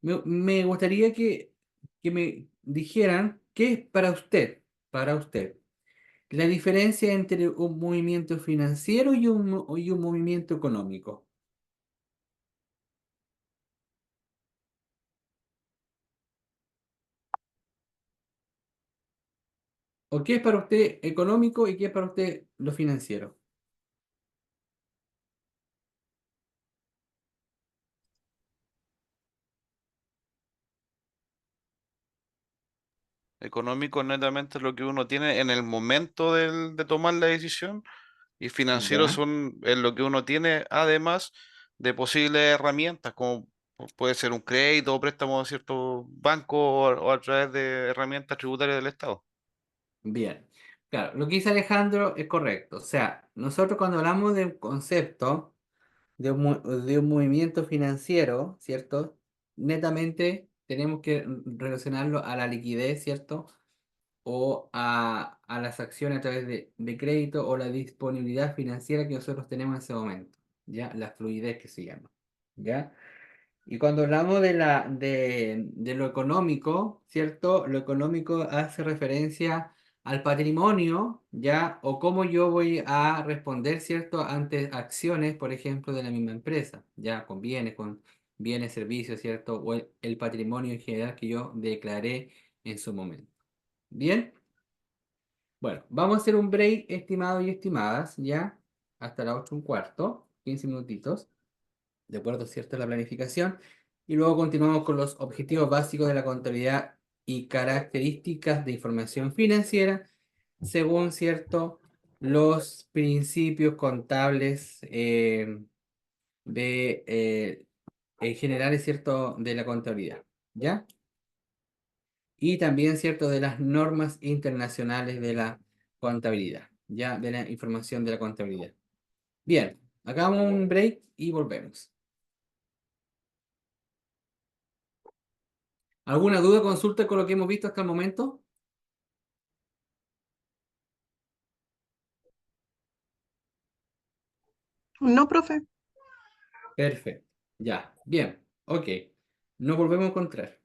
Me gustaría que me dijeran qué es para usted, la diferencia entre un movimiento financiero y un movimiento económico. ¿O qué es para usted económico y qué es para usted lo financiero? Económico netamente lo que uno tiene en el momento de tomar la decisión y financieros ¿Ya? es lo que uno tiene además de posibles herramientas como puede ser un crédito o préstamo de cierto banco o a través de herramientas tributarias del Estado. Bien. Claro, lo que dice Alejandro es correcto. O sea, nosotros cuando hablamos de un concepto, de un movimiento financiero, ¿cierto? Netamente tenemos que relacionarlo a la liquidez, ¿cierto? O a las acciones a través de crédito o la disponibilidad financiera que nosotros tenemos en ese momento, ¿ya? La fluidez que se llama, ¿ya? Y cuando hablamos de lo económico, ¿cierto? Lo económico hace referencia al patrimonio, ¿ya? O cómo yo voy a responder, ¿cierto? Ante acciones, por ejemplo, de la misma empresa, ¿ya? Con bienes, servicios, ¿cierto? O el patrimonio en general que yo declaré en su momento. ¿Bien? Bueno, vamos a hacer un break, estimados y estimadas, ¿ya? Hasta las 8:15, 15 minutitos, de acuerdo, ¿cierto? A la planificación. Y luego continuamos con los objetivos básicos de la contabilidad y características de información financiera, según, ¿cierto? Los principios contables de, generales, ¿cierto? De la contabilidad, ¿ya? Y también, ¿cierto? De las normas internacionales de la contabilidad, ya de la información de la contabilidad. Bien, hagamos un break y volvemos. ¿Alguna duda o consulta con lo que hemos visto hasta el momento? No, profe. Perfecto, ya, bien, ok. Nos volvemos a encontrar.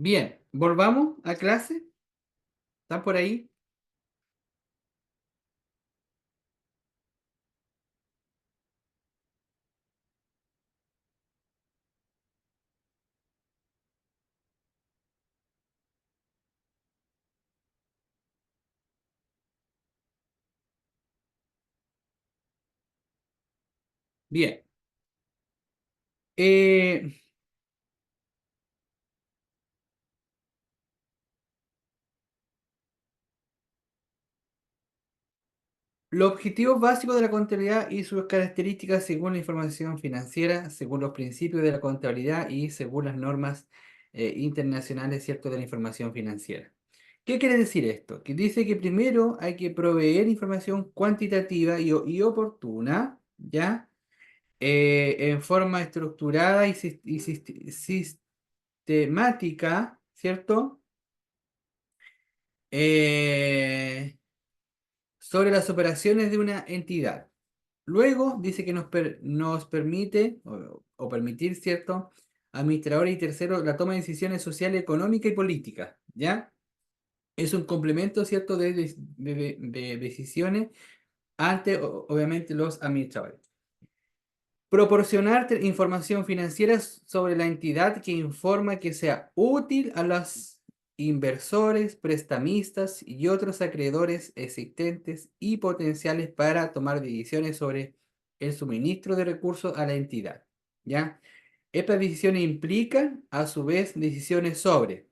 Bien, volvamos a clase. ¿Están por ahí? Bien. Eh, los objetivos básicos de la contabilidad y sus características según la información financiera, según los principios de la contabilidad y según las normas internacionales, ¿cierto?, de la información financiera. ¿Qué quiere decir esto? Que dice que primero hay que proveer información cuantitativa y oportuna, ¿ya? En forma estructurada y sistemática, ¿cierto? Sobre las operaciones de una entidad. Luego dice que nos permite, o permitir, ¿cierto?, administradores y terceros la toma de decisiones sociales, económicas y políticas, ¿ya? Es un complemento, ¿cierto?, de decisiones ante, obviamente, los administradores. Proporcionar información financiera sobre la entidad que informa que sea útil a los inversores, prestamistas y otros acreedores existentes y potenciales para tomar decisiones sobre el suministro de recursos a la entidad, ¿ya? Estas decisiones implican, a su vez, decisiones sobre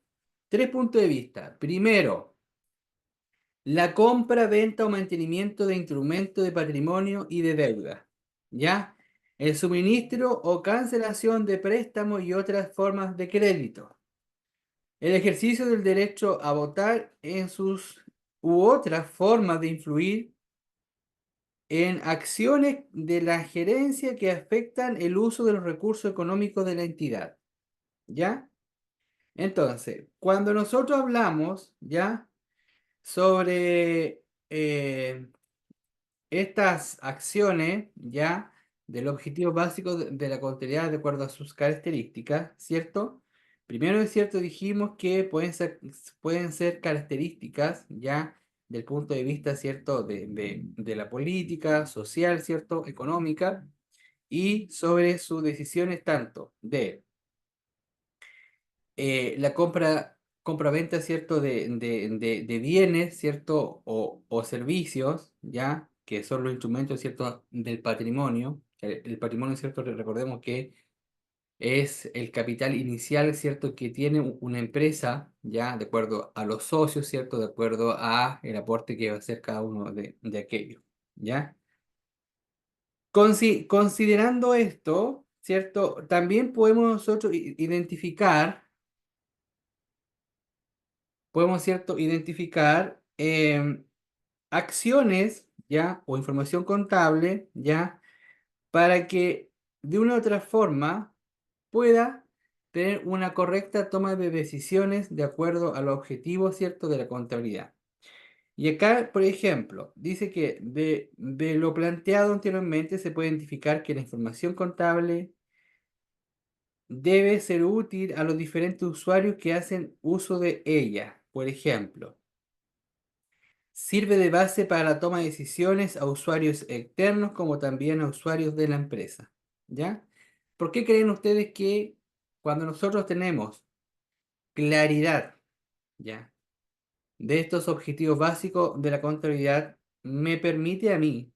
tres puntos de vista. Primero, la compra, venta o mantenimiento de instrumentos de patrimonio y de deuda, ¿ya? El suministro o cancelación de préstamos y otras formas de crédito. El ejercicio del derecho a votar en sus u otras formas de influir en acciones de la gerencia que afectan el uso de los recursos económicos de la entidad, ¿ya? Entonces, cuando nosotros hablamos, ¿ya?, sobre estas acciones, ya, del objetivo básico de la contabilidad de acuerdo a sus características, ¿cierto? Primero es cierto, dijimos que pueden ser características, ya, del punto de vista, ¿cierto?, de la política, social, ¿cierto?, económica, y sobre sus decisiones tanto de la compra-venta, ¿cierto?, de bienes, ¿cierto?, o servicios, ¿ya?, que son los instrumentos, ¿cierto?, del patrimonio. El patrimonio, ¿cierto?, recordemos que es el capital inicial, ¿cierto?, que tiene una empresa, ¿ya?, de acuerdo a los socios, ¿cierto?, de acuerdo a el aporte que va a hacer cada uno de aquellos, ¿ya? Considerando esto, ¿cierto?, también podemos nosotros identificar, ¿cierto?, identificar acciones, ¿ya?, o información contable, ¿ya?, para que de una u otra forma pueda tener una correcta toma de decisiones de acuerdo a los objetivos, ¿cierto?, de la contabilidad. Y acá, por ejemplo, dice que de lo planteado anteriormente se puede identificar que la información contable debe ser útil a los diferentes usuarios que hacen uso de ella. Por ejemplo, sirve de base para la toma de decisiones a usuarios externos como también a usuarios de la empresa, ¿ya? ¿Por qué creen ustedes que cuando nosotros tenemos claridad, ¿ya?, de estos objetivos básicos de la contabilidad, me permite a mí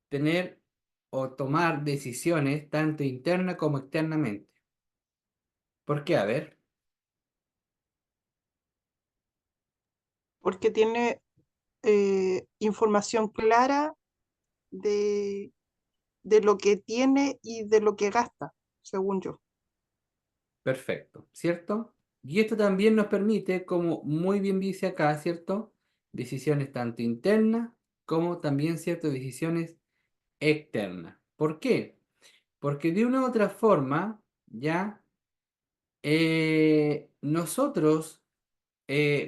tener o tomar decisiones tanto internas como externamente? ¿Por qué? A ver. Porque tiene información clara de, de lo que tiene y de lo que gasta, según yo. Perfecto, ¿cierto? Y esto también nos permite, como muy bien dice acá, ¿cierto?, decisiones tanto internas como también, ¿cierto?, decisiones externas. ¿Por qué? Porque de una u otra forma, ya, nosotros,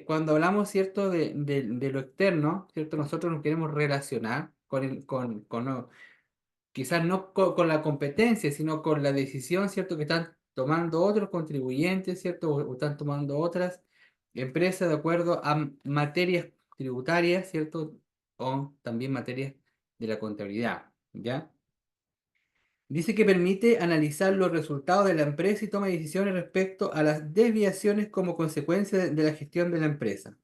cuando hablamos, ¿cierto?, de lo externo, ¿cierto?, nosotros nos queremos relacionar quizás no con la competencia, sino con la decisión, ¿cierto?, que están tomando otros contribuyentes, ¿cierto? O están tomando otras empresas de acuerdo a materias tributarias, ¿cierto? O también materias de la contabilidad, ¿ya? Dice que permite analizar los resultados de la empresa y toma decisiones respecto a las desviaciones como consecuencia de la gestión de la empresa.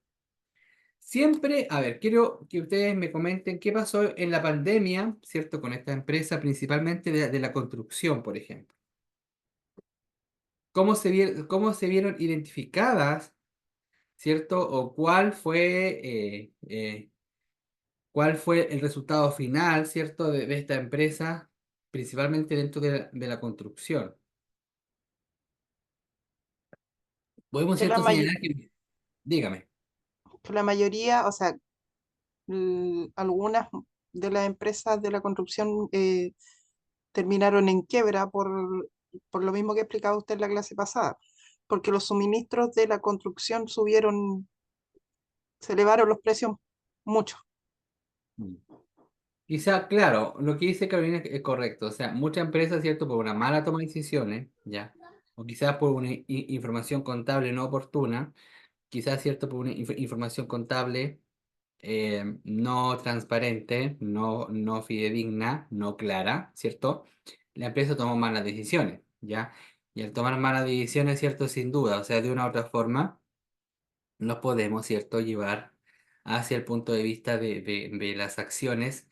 Siempre, a ver, quiero que ustedes me comenten qué pasó en la pandemia, ¿cierto? Con esta empresa, principalmente de la construcción, por ejemplo. Cómo se vieron identificadas, ¿cierto? O cuál fue el resultado final, ¿cierto? De esta empresa, principalmente dentro de la construcción. Podemos, Que la, ¿cierto? may- Señalar que, dígame. que la mayoría, o sea, algunas de las empresas de la construcción terminaron en quiebra por lo mismo que explicaba usted en la clase pasada, porque los suministros de la construcción se elevaron los precios mucho. Mm. Quizá, claro, lo que dice Carolina es correcto. O sea, muchas empresas, ¿cierto? Por una mala toma de decisiones, ¿ya? O quizás por una información contable no oportuna, quizás, ¿cierto? Por una información contable no transparente, no fidedigna, no clara, ¿cierto? La empresa tomó malas decisiones, ¿ya? Y al tomar malas decisiones, ¿cierto? Sin duda, o sea, de una u otra forma, nos podemos, ¿cierto? Llevar hacia el punto de vista de las acciones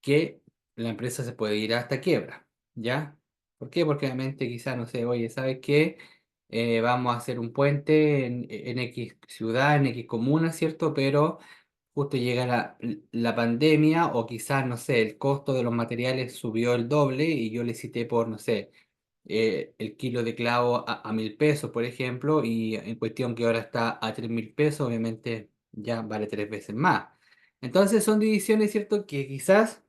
que la empresa se puede ir hasta quiebra, ¿ya? ¿Por qué? Porque obviamente quizás, no sé, oye, ¿sabes qué? Vamos a hacer un puente en X ciudad, en X comuna, ¿cierto? Pero justo llega la pandemia o quizás, no sé, el costo de los materiales subió el doble y yo le cité por, no sé, el kilo de clavo a 1.000 pesos, por ejemplo, y en cuestión que ahora está a 3.000 pesos, obviamente ya vale 3 veces más. Entonces son divisiones, ¿cierto? Que quizás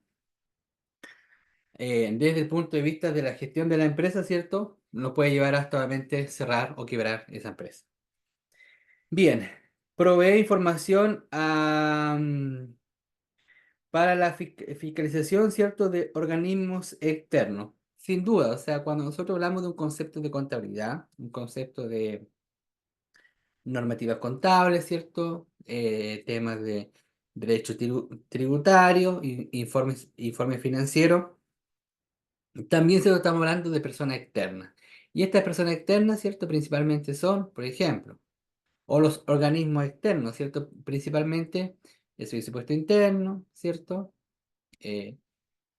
desde el punto de vista de la gestión de la empresa, ¿cierto? Nos puede llevar hasta obviamente cerrar o quebrar esa empresa. Bien, provee información para la fiscalización, ¿cierto? De organismos externos. Sin duda, o sea, cuando nosotros hablamos de un concepto de contabilidad, un concepto de normativas contables, ¿cierto? Temas de derecho tributario, informes financieros. También se lo estamos hablando de personas externas. Y estas personas externas, ¿cierto? Principalmente son, por ejemplo, o los organismos externos, ¿cierto? Principalmente el Servicio de Impuesto Interno, ¿cierto? Eh,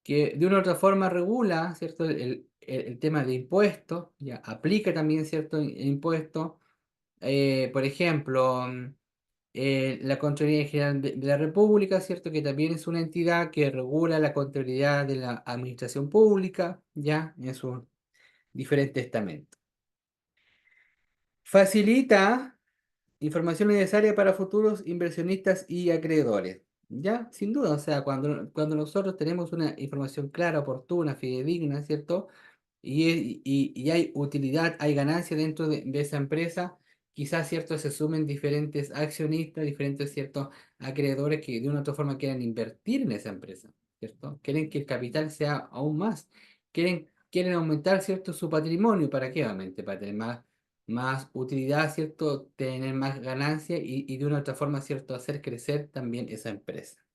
que de una u otra forma regula, ¿cierto? El tema de impuestos, ya aplica también, ¿cierto? Impuestos. Por ejemplo, la Contraloría General de la República, ¿cierto? Que también es una entidad que regula la contabilidad de la administración pública, ya, en sus diferentes estamentos. Facilita información necesaria para futuros inversionistas y acreedores. Ya, sin duda, o sea, cuando nosotros tenemos una información clara, oportuna, fidedigna, ¿cierto? Y hay utilidad, hay ganancia dentro de esa empresa, quizás, ¿cierto? Se sumen diferentes accionistas, diferentes, ¿cierto? Acreedores que de una u otra forma quieren invertir en esa empresa, ¿cierto? Quieren que el capital sea aún más, quieren aumentar, ¿cierto? Su patrimonio, ¿para qué? Obviamente, para tener más utilidad, ¿cierto? Tener más ganancia y de una u otra forma, ¿cierto? Hacer crecer también esa empresa.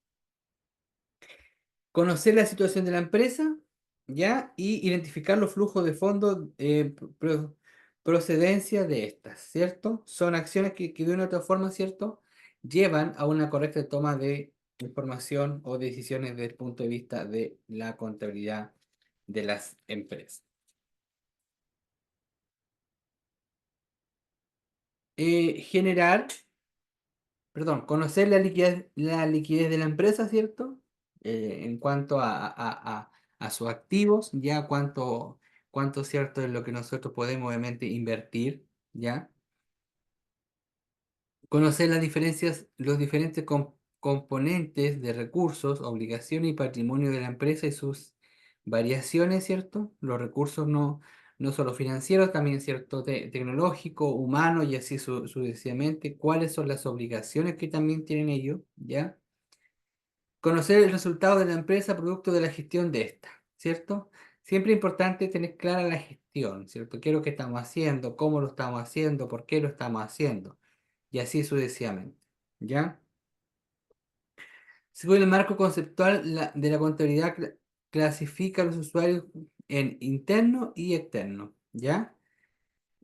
Conocer la situación de la empresa, ¿ya? Y identificar los flujos de fondos, procedencia de estas, ¿cierto? Son acciones que de una u otra forma, ¿cierto? Llevan a una correcta toma de información o decisiones desde el punto de vista de la contabilidad de las empresas. Generar, perdón, conocer la liquidez de la empresa, ¿cierto? En cuanto a sus activos, ya cuánto cierto es lo que nosotros podemos obviamente invertir, ¿ya? Conocer las diferencias, los diferentes componentes de recursos, obligaciones y patrimonio de la empresa y sus variaciones, ¿cierto? Los recursos no solo financieros, también, ¿cierto? Tecnológico, humano y así sucesivamente. ¿Cuáles son las obligaciones que también tienen ellos? ¿Ya? Conocer el resultado de la empresa producto de la gestión de esta, ¿cierto? Siempre es importante tener clara gestión, ¿cierto? ¿Qué es lo que estamos haciendo? ¿Cómo lo estamos haciendo? ¿Por qué lo estamos haciendo? Y así sucesivamente, ¿ya? Según el marco conceptual de la contabilidad, clasifica a los usuarios en interno y externo, ¿ya?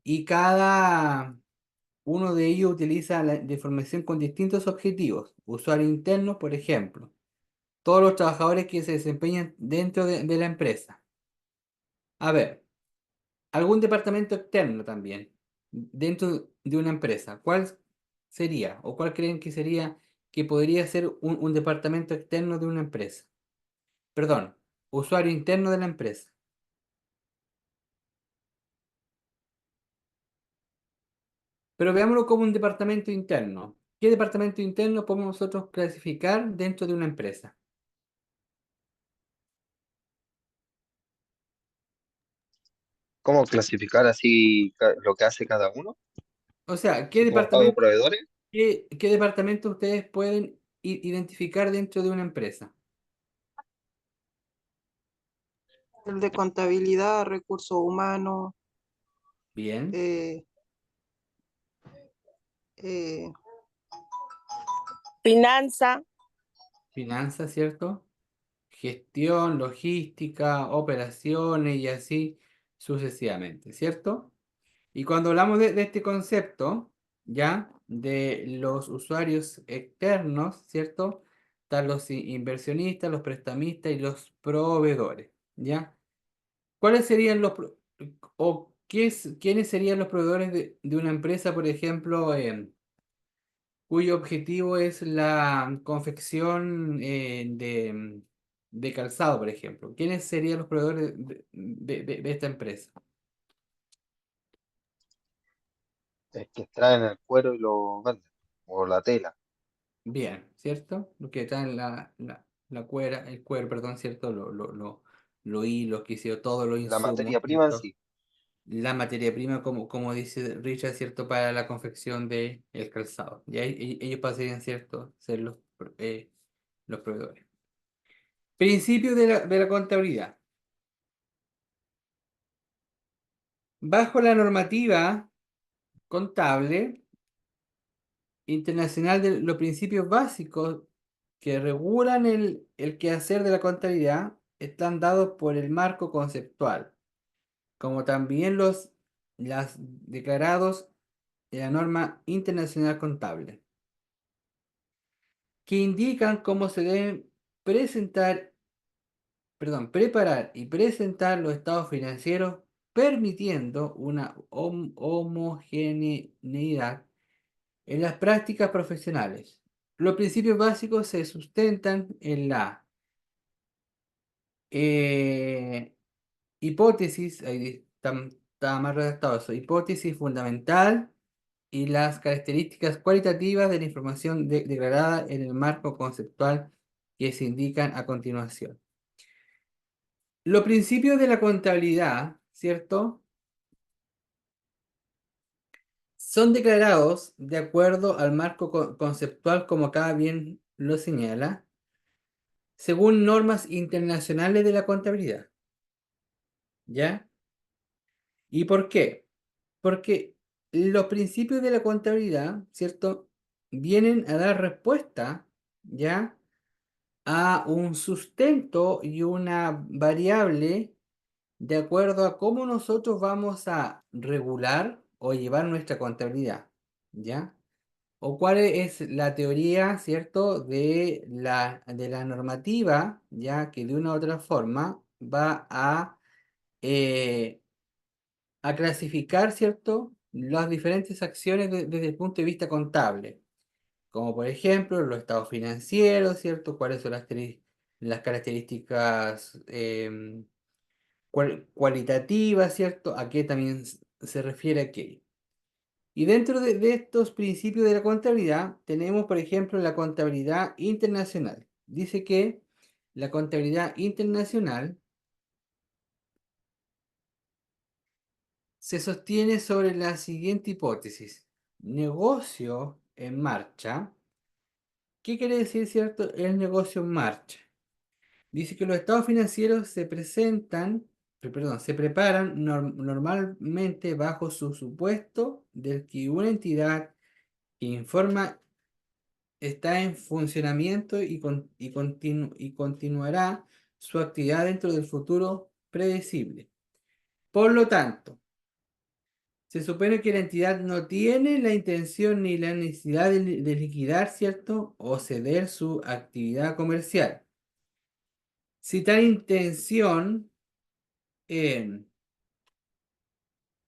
Y cada uno de ellos utiliza la información con distintos objetivos. Usuario interno, por ejemplo, todos los trabajadores que se desempeñan dentro de la empresa. A ver, algún departamento externo también, dentro de una empresa. ¿Cuál sería o cuál creen que sería que podría ser un departamento externo de una empresa? Perdón, usuario interno de la empresa. Pero veámoslo como un departamento interno. ¿Qué departamento interno podemos nosotros clasificar dentro de una empresa? ¿Cómo clasificar así lo que hace cada uno? O sea, Así como pago proveedores. qué departamento ustedes pueden identificar dentro de una empresa? El de contabilidad, recursos humanos, Bien, eh, eh, Finanza, finanzas, ¿cierto? Gestión, logística, operaciones y así sucesivamente, ¿cierto? Y cuando hablamos de este concepto, ya, de los usuarios externos, ¿cierto? Están los inversionistas, los prestamistas y los proveedores, ¿ya? ¿Cuáles serían o quiénes serían los proveedores de una empresa, por ejemplo, cuyo objetivo es la confección de calzado, por ejemplo? ¿Quiénes serían los proveedores de esta empresa? Es que extraen el cuero y lo venden, o la tela, Bien, ¿cierto? Lo que traen el cuero, perdón, ¿cierto? Los hilos, que hicieron todos los la insumos, materia prima en ¿cierto? sí. La materia prima, como dice Richard, ¿cierto? Para la confección del calzado. Y ahí, ellos pasarían, ¿cierto? Ser los proveedores. Principio de la contabilidad. Bajo la normativa contable internacional de los principios básicos que regulan el quehacer de la contabilidad están dados por el marco conceptual, como también las declarados en la norma internacional contable, que indican cómo se deben preparar y presentar los estados financieros, permitiendo una homogeneidad en las prácticas profesionales. Los principios básicos se sustentan en la eh, hipótesis, ahí está más redactado eso, hipótesis fundamental y las características cualitativas de la información declarada en el marco conceptual que se indican a continuación. Los principios de la contabilidad, ¿cierto? Son declarados de acuerdo al marco conceptual, como acá bien lo señala, según normas internacionales de la contabilidad. ¿Ya? ¿Y por qué? Porque los principios de la contabilidad, ¿cierto? Vienen a dar respuesta, ¿ya? A un sustento y una variable de acuerdo a cómo nosotros vamos a regular o llevar nuestra contabilidad, ¿ya? O cuál es la teoría, ¿cierto? De la normativa, ¿ya? Que de una u otra forma va eh, a clasificar, ¿cierto? Las diferentes acciones desde el punto de vista contable, como por ejemplo los estados financieros, ¿cierto? ¿Cuáles son las características cualitativas, ¿cierto? ¿A qué también se refiere aquello? Y dentro de estos principios de la contabilidad tenemos, por ejemplo, la contabilidad internacional. Dice que la contabilidad internacional se sostiene sobre la siguiente hipótesis: negocio en marcha. ¿Qué quiere decir, cierto, el negocio en marcha? Dice que los estados financieros se presentan perdón, se preparan normalmente bajo su supuesto del que una entidad que informa está en funcionamiento y continuará su actividad dentro del futuro predecible. Por lo tanto, se supone que la entidad no tiene la intención ni la necesidad de liquidar, ¿cierto? O ceder su actividad comercial. Si tal intención, eh,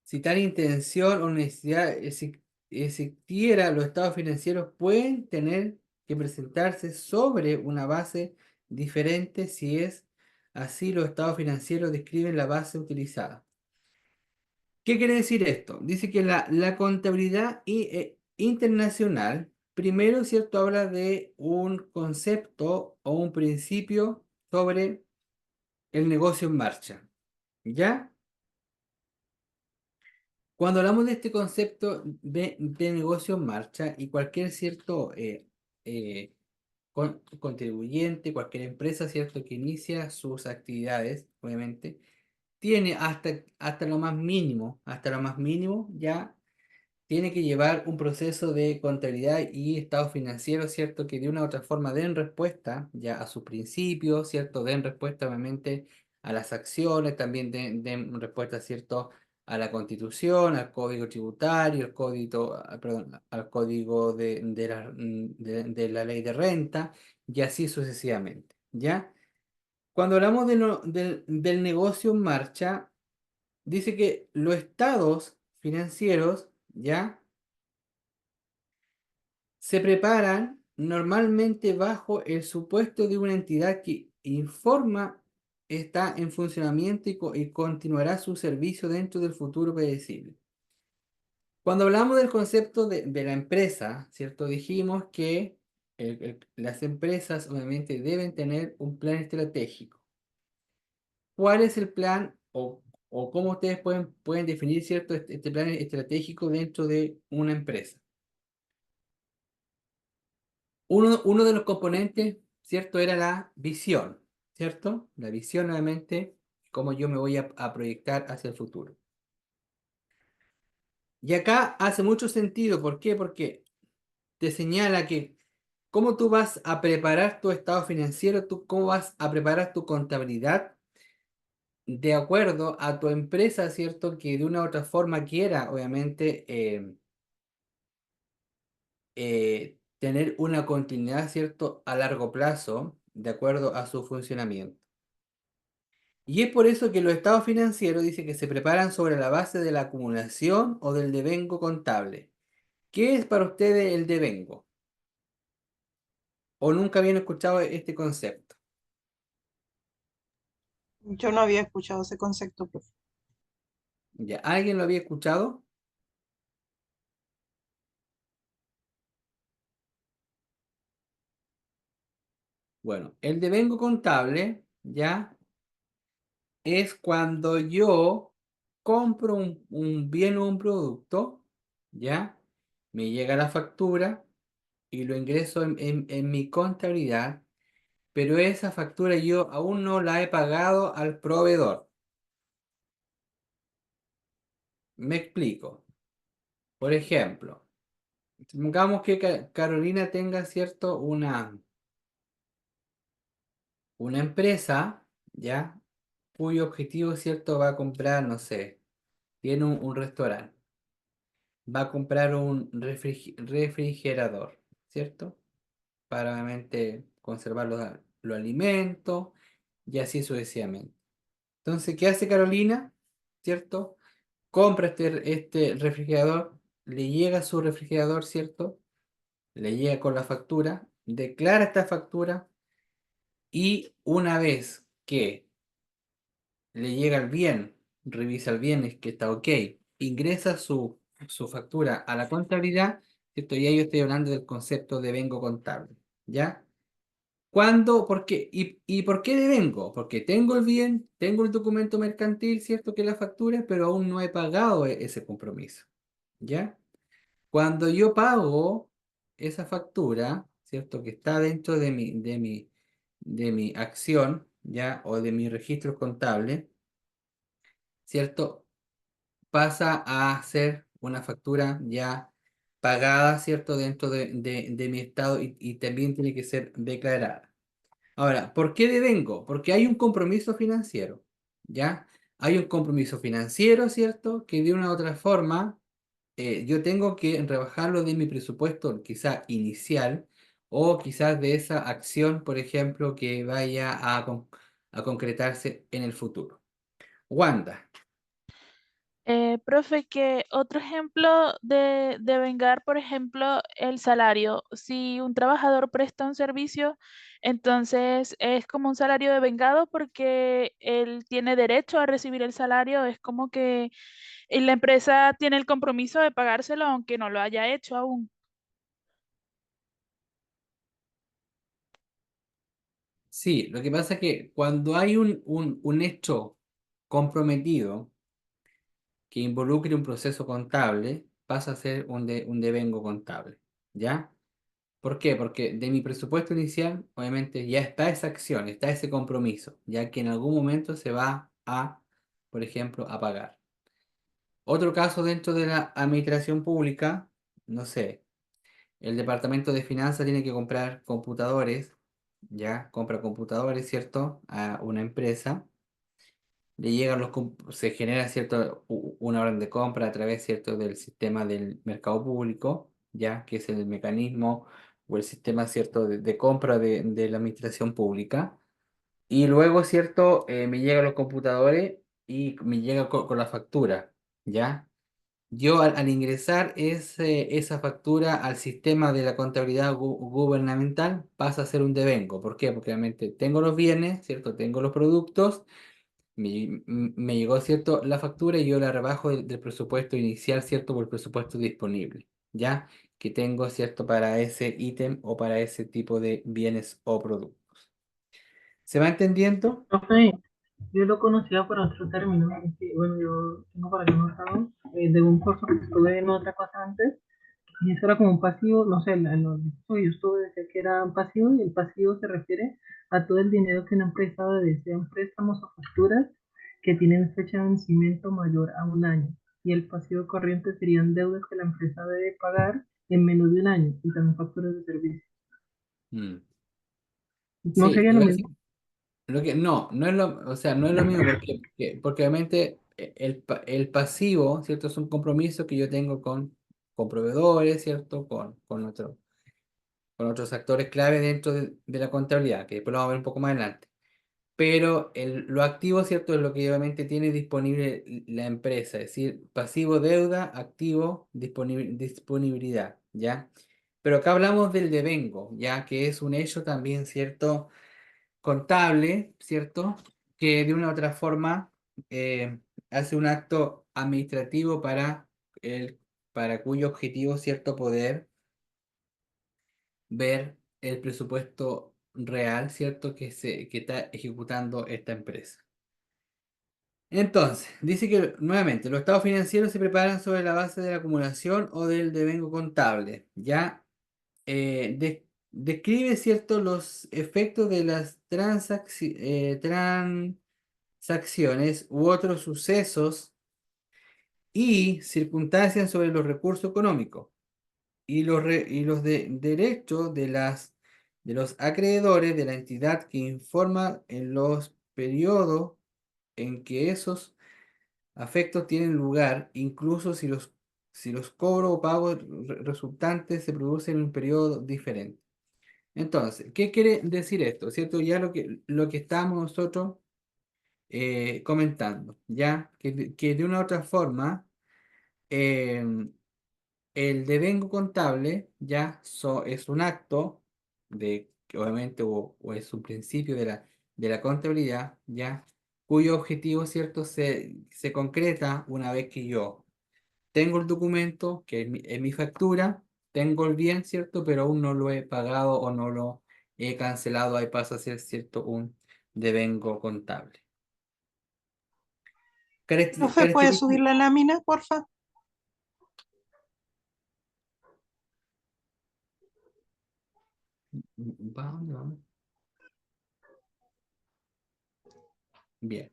si tal intención o necesidad existiera, los estados financieros pueden tener que presentarse sobre una base diferente si es así los estados financieros describen la base utilizada. ¿Qué quiere decir esto? Dice que la contabilidad internacional, primero, ¿cierto? Habla de un concepto o un principio sobre el negocio en marcha. ¿Ya? Cuando hablamos de este concepto de negocio en marcha y cualquier cierto eh, contribuyente, cualquier empresa, ¿cierto? Que inicia sus actividades, obviamente, tiene hasta lo más mínimo, ya tiene que llevar un proceso de contabilidad y estado financiero, ¿cierto? Que de una u otra forma den respuesta ya a sus principios, ¿cierto? Den respuesta obviamente a las acciones, también den respuesta, ¿cierto? A la Constitución, al Código Tributario, perdón, al Código de la Ley de Renta, y así sucesivamente, ¿ya? Cuando hablamos del negocio en marcha, dice que los estados financieros, ¿ya? Se preparan normalmente bajo el supuesto de una entidad que informa está en funcionamiento y continuará su servicio dentro del futuro predecible. Cuando hablamos del concepto de la empresa, ¿cierto? Dijimos que las empresas obviamente deben tener un plan estratégico. ¿Cuál es el plan o cómo ustedes pueden definir, ¿cierto? Este plan estratégico dentro de una empresa? Uno de los componentes, ¿cierto? Era la visión, ¿cierto? La visión, nuevamente, cómo yo me voy a proyectar hacia el futuro. Y acá hace mucho sentido, ¿por qué? Porque te señala que cómo tú vas a preparar tu estado financiero, cómo vas a preparar tu contabilidad de acuerdo a tu empresa, ¿cierto? Que de una u otra forma quiera, obviamente, tener una continuidad, ¿cierto? A largo plazo, de acuerdo a su funcionamiento. Y es por eso que los estados financieros dice que se preparan sobre la base de la acumulación o del devengo contable. ¿Qué es para ustedes el devengo? ¿O nunca habían escuchado este concepto? Yo no había escuchado ese concepto, profe. ¿Ya alguien lo había escuchado? Bueno, el devengo contable, ¿ya? Es cuando yo compro un bien o un producto, ¿ya? Me llega la factura y lo ingreso en mi contabilidad, pero esa factura yo aún no la he pagado al proveedor. Me explico. Por ejemplo, supongamos que Carolina tenga, ¿cierto? Una empresa, ¿ya? Cuyo objetivo, ¿cierto? Va a comprar, no sé, tiene un restaurante. Va a comprar un refrigerador, ¿cierto? Para obviamente conservar los alimentos y así sucesivamente. Entonces, ¿qué hace Carolina? ¿Cierto? Compra este refrigerador, le llega su refrigerador, ¿cierto? Le llega con la factura, declara esta factura y una vez que le llega el bien, revisa el bien, es que está ok, ingresa su factura a la contabilidad, ¿cierto? Y ahí yo estoy hablando del concepto de vengo contable, ¿ya? ¿Cuándo? ¿Por qué? ¿Y por qué devengo? Porque tengo el bien, tengo el documento mercantil, ¿cierto? Que es la factura, pero aún no he pagado ese compromiso, ¿ya? Cuando yo pago esa factura, ¿cierto? Que está dentro de mi acción, ¿ya? O de mi registro contable, ¿cierto? Pasa a ser una factura ya pagada, ¿cierto? Dentro de mi estado y también tiene que ser declarada. Ahora, ¿por qué devengo? Porque hay un compromiso financiero, ¿ya? Hay un compromiso financiero, ¿cierto? Que de una u otra forma yo tengo que rebajarlo de mi presupuesto, quizá inicial, o quizás de esa acción, por ejemplo, que vaya a concretarse en el futuro. Wanda. Profe, que otro ejemplo de vengar, por ejemplo, el salario. Si un trabajador presta un servicio, entonces es como un salario de vengado porque él tiene derecho a recibir el salario. Es como que la empresa tiene el compromiso de pagárselo aunque no lo haya hecho aún. Sí, lo que pasa es que cuando hay un hecho comprometido que involucre un proceso contable, pasa a ser un devengo contable, ¿ya? ¿Por qué? Porque de mi presupuesto inicial, obviamente, ya está esa acción, está ese compromiso, ya que en algún momento se va a, por ejemplo, a pagar. Otro caso dentro de la administración pública, no sé, el departamento de finanzas tiene que comprar computadores, ya, compra computadores, ¿cierto? A una empresa, le llegan se genera, ¿cierto? Una orden de compra a través, ¿cierto? Del sistema del mercado público, ya, que es el mecanismo o el sistema, ¿cierto? De compra de la administración pública. Y luego, ¿cierto? Me llegan los computadores y me llega con la factura, ¿ya? Yo al ingresar esa factura al sistema de la contabilidad gubernamental pasa a ser un devengo. ¿Por qué? Porque obviamente tengo los bienes, ¿cierto? Tengo los productos, me llegó, ¿cierto? La factura y yo la rebajo del presupuesto inicial, ¿cierto? Por el presupuesto disponible, ¿ya? Que tengo, ¿cierto? Para ese ítem o para ese tipo de bienes o productos. ¿Se va entendiendo? Profe, yo lo conocía por otro término. Es que, bueno, yo tengo para que no saben, de un curso que estuve en otra cosa antes, y eso era como un pasivo, no sé, en los que yo estuve decía que era un pasivo, y el pasivo se refiere a todo el dinero que una empresa debe, sean préstamos o facturas que tienen fecha de vencimiento mayor a un año. Y el pasivo corriente serían deudas que la empresa debe pagar en menos de un año, y también facturas de servicio. Mm. No Sí, sería lo lo que mismo. no es lo, o sea, no es lo mismo porque obviamente el pasivo, ¿cierto? Es un compromiso que yo tengo con proveedores, ¿cierto? Con otros actores clave dentro de la contabilidad, que después lo vamos a ver un poco más adelante. Pero lo activo, ¿cierto? Es lo que obviamente tiene disponible la empresa, es decir, pasivo deuda, activo disponibilidad, ¿ya? Pero acá hablamos del devengo, ¿ya? Que es un hecho también, ¿cierto? Contable, ¿cierto? Que de una u otra forma hace un acto administrativo el, para cuyo objetivo, ¿cierto? Poder ver el presupuesto real, ¿cierto? Que está ejecutando esta empresa. Entonces, dice que nuevamente los estados financieros se preparan sobre la base de la acumulación o del devengo contable. Ya describe, ¿cierto?, los efectos de las transacciones u otros sucesos y circunstancias sobre los recursos económicos y los derechos de los acreedores de la entidad que informa en los periodos en que esos afectos tienen lugar, incluso si los cobros o pagos resultantes se producen en un periodo diferente. Entonces, ¿qué quiere decir esto? ¿Cierto? Ya lo que estamos nosotros comentando, ¿ya? Que de una u otra forma, em, el devengo contable ya es un acto que obviamente, o es un principio de la contabilidad, ya, cuyo objetivo, ¿cierto?, se concreta una vez que yo tengo el documento, que es mi factura, tengo el bien, ¿cierto?, pero aún no lo he pagado o no lo he cancelado, ahí pasa a ser, ¿cierto?, un devengo contable. Profe, ¿puede subir Características. la lámina, porfa? ¿Para dónde vamos? Bien.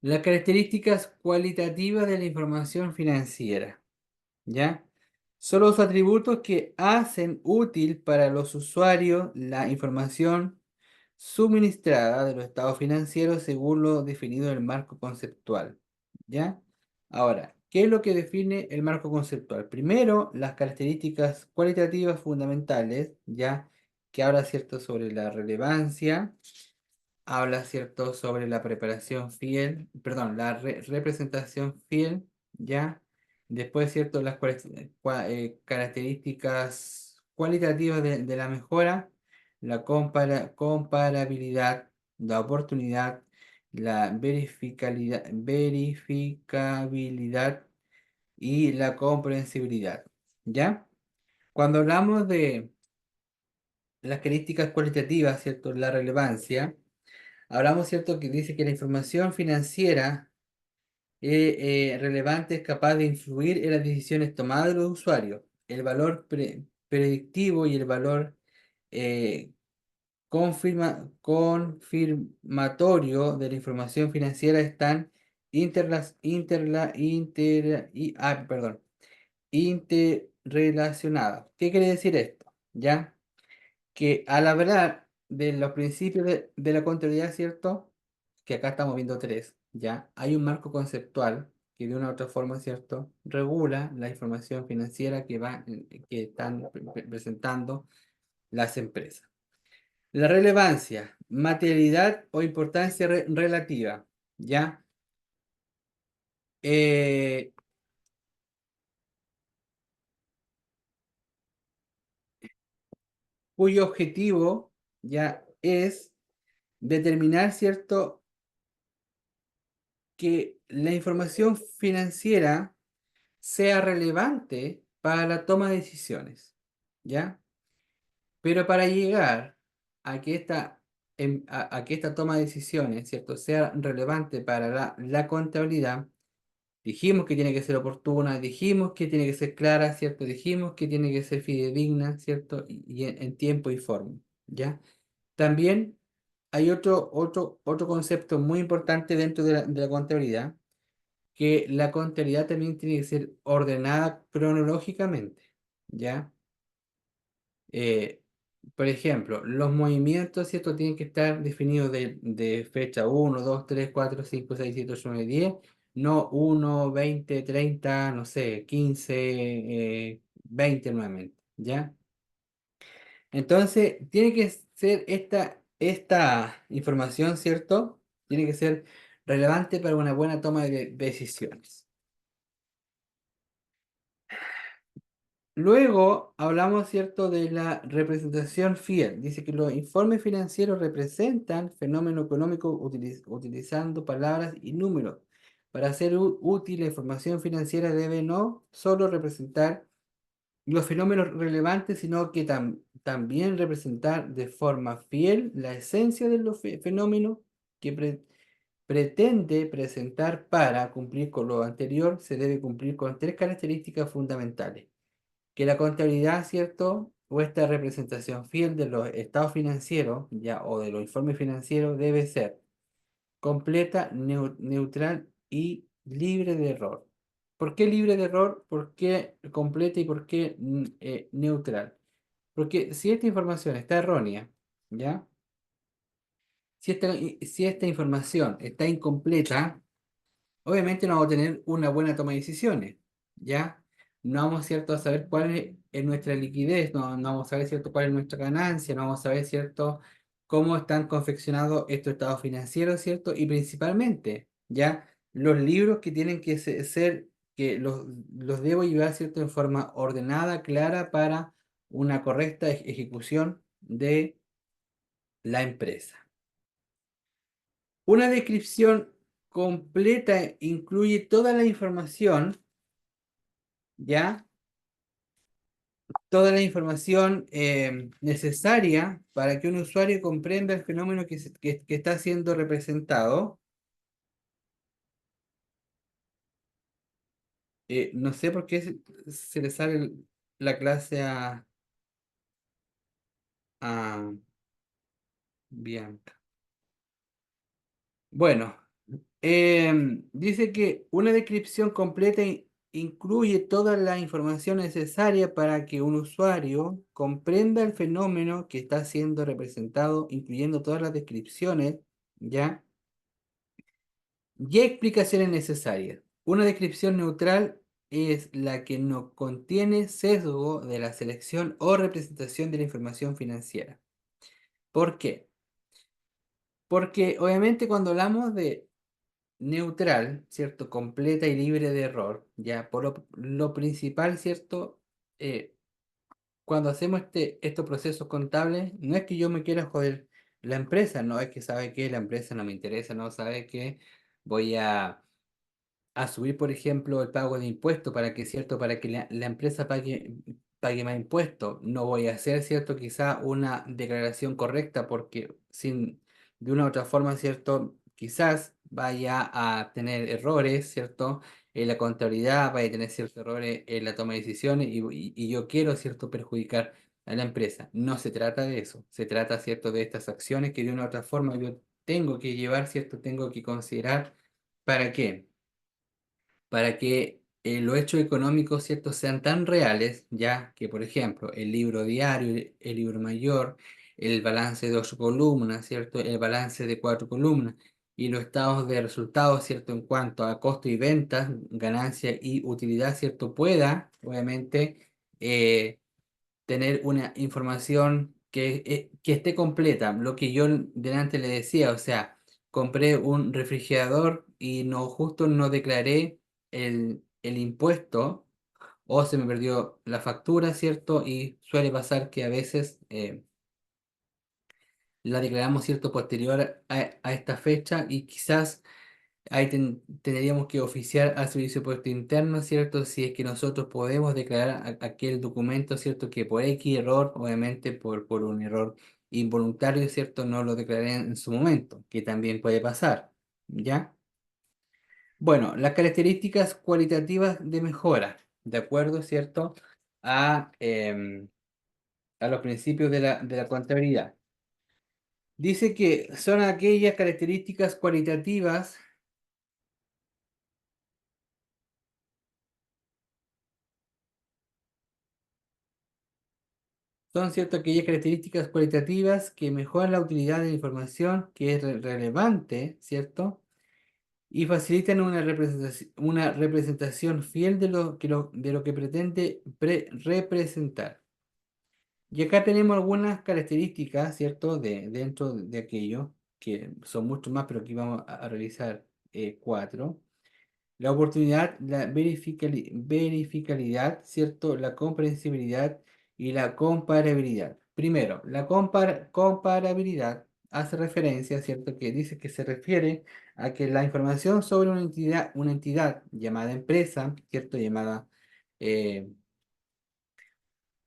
Las características cualitativas de la información financiera, ¿ya? Son los atributos que hacen útil para los usuarios la información suministrada de los estados financieros según lo definido en el marco conceptual, ¿ya? Ahora, ¿qué es lo que define el marco conceptual? Primero, las características cualitativas fundamentales, ¿ya? Que habla, ¿cierto?, sobre la relevancia, habla, ¿cierto?, sobre la preparación fiel, perdón, la representación fiel, ¿ya? Después, ¿cierto?, las características cualitativas de la mejora, la comparabilidad, la oportunidad, la verificabilidad y la comprensibilidad, ¿ya? Cuando hablamos de las características cualitativas, ¿cierto?, la relevancia, hablamos, ¿cierto?, que dice que la información financiera relevante es capaz de influir en las decisiones tomadas de los usuarios. El valor predictivo y el valor eh, confirmatorio de la información financiera están perdón, interrelacionadas. ¿Qué quiere decir esto? ¿Ya? Que al hablar de los principios de la contabilidad, ¿cierto? Que acá estamos viendo tres, ¿ya? Hay un marco conceptual que de una u otra forma, ¿cierto? Regula la información financiera que están presentando las empresas. La relevancia, materialidad o importancia relativa, ¿ya? Eh, Cuyo objetivo ya es determinar, ¿cierto?, que la información financiera sea relevante para la toma de decisiones, ¿ya? Pero para llegar a que a que esta toma de decisiones, ¿cierto?, sea relevante para la contabilidad, dijimos que tiene que ser oportuna, dijimos que tiene que ser clara, ¿cierto? Dijimos que tiene que ser fidedigna, ¿cierto? Y en tiempo y forma, ¿ya? También hay otro concepto muy importante dentro de la contabilidad, que la contabilidad también tiene que ser ordenada cronológicamente, ¿ya? Eh, por ejemplo, los movimientos, ¿cierto?, tienen que estar definidos de fecha 1, 2, 3, 4, 5, 6, 7, 8, 9, 10, no 1, 20, 30, no sé, 15, 20 nuevamente, ¿ya? Entonces, tiene que ser esta información, ¿cierto? Tiene que ser relevante para una buena toma de decisiones. Luego hablamos, ¿cierto?, de la representación fiel. Dice que los informes financieros representan fenómenos económicos utilizando palabras y números. Para ser útil, la información financiera debe no solo representar los fenómenos relevantes, sino que también representar de forma fiel la esencia de los fenómenos que pretende presentar. Para cumplir con lo anterior, se debe cumplir con tres características fundamentales: que la contabilidad, ¿cierto?, o esta representación fiel de los estados financieros, ya, o de los informes financieros, debe ser completa, neutral y libre de error. ¿Por qué libre de error? ¿Por qué completa y por qué neutral? Porque si esta información está errónea, ¿ya? Si esta información está incompleta, obviamente no vamos a tener una buena toma de decisiones, ¿ya? No vamos, ¿cierto?, a saber cuál es nuestra liquidez, no vamos a saber, ¿cierto?, cuál es nuestra ganancia, no vamos a saber, ¿cierto?, cómo están confeccionados estos estados financieros, ¿cierto? Y principalmente, ¿ya?, los libros que tienen que ser, que los debo llevar, ¿cierto?, en forma ordenada, clara, para una correcta ejecución de la empresa. Una descripción completa incluye toda la información, ¿ya? Toda la información necesaria para que un usuario comprenda el fenómeno que está siendo representado. No sé por qué se le sale la clase a Bianca. Bueno, Dice que una descripción completa incluye toda la información necesaria para que un usuario comprenda el fenómeno que está siendo representado, incluyendo todas las descripciones, ¿ya? Y explicaciones necesarias. Una descripción neutral es la que no contiene sesgo de la selección o representación de la información financiera. ¿Por qué? Porque obviamente cuando hablamos de neutral, ¿cierto? Completa y libre de error, ya por lo principal, ¿cierto? Eh, Cuando hacemos estos procesos contables, no es que yo me quiera joder la empresa, no es que sabe que la empresa no me interesa, no sabe que voy a subir, por ejemplo, el pago de impuestos para que, ¿cierto? Para que la empresa pague más impuestos. No voy a hacer, ¿cierto? Quizá una declaración correcta porque sin, de una u otra forma, ¿cierto? Quizás vaya a tener errores, ¿cierto? En la contabilidad, vaya a tener ciertos errores en la toma de decisiones y yo quiero, ¿cierto? Perjudicar a la empresa. No se trata de eso. Se trata, ¿cierto? De estas acciones que de una u otra forma yo tengo que llevar, ¿cierto? Tengo que considerar. ¿Para qué? Para que los hechos económicos, ¿cierto?, sean tan reales, ya que, por ejemplo, el libro diario, el libro mayor, el balance de 8 columnas, ¿cierto?, el balance de 4 columnas y los estados de resultados, ¿cierto?, en cuanto a costo y ventas, ganancia y utilidad, ¿cierto?, pueda, obviamente, tener una información que esté completa. Lo que yo delante le decía, o sea, compré un refrigerador y no justo no declaré el impuesto o se me perdió la factura, ¿cierto? Y suele pasar que a veces la declaramos, ¿cierto? Posterior a esta fecha y quizás ahí tendríamos que oficiar al Servicio de Puesto Interno, ¿cierto? Si es que nosotros podemos declarar aquel documento, ¿cierto? Que por X error, obviamente por un error involuntario, ¿cierto? No lo declaré en su momento, que también puede pasar, ¿ya? Bueno, las características cualitativas de mejora, de acuerdo, ¿cierto? A los principios de la contabilidad. Dice que son aquellas características cualitativas. Son ciertas aquellas características cualitativas que mejoran la utilidad de la información que es relevante, ¿cierto? Y facilitan una representación fiel de lo que pretende representar. Y acá tenemos algunas características, ¿cierto? Dentro de aquello, que son mucho más, pero aquí vamos a realizar 4. La oportunidad, la verificabilidad, ¿cierto? La comprensibilidad y la comparabilidad. Primero, la comparabilidad hace referencia, ¿cierto? Que dice que se refiere a que la información sobre una entidad llamada empresa, ¿cierto? Llamada eh,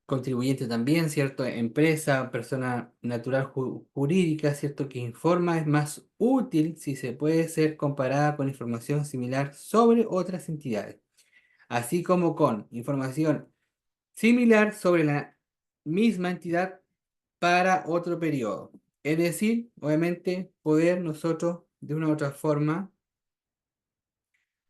contribuyente también, ¿cierto? Empresa, persona natural jurídica, ¿cierto? Que informa es más útil si se puede ser comparada con información similar sobre otras entidades, así como con información similar sobre la misma entidad para otro periodo. Es decir, obviamente, poder nosotros de una u otra forma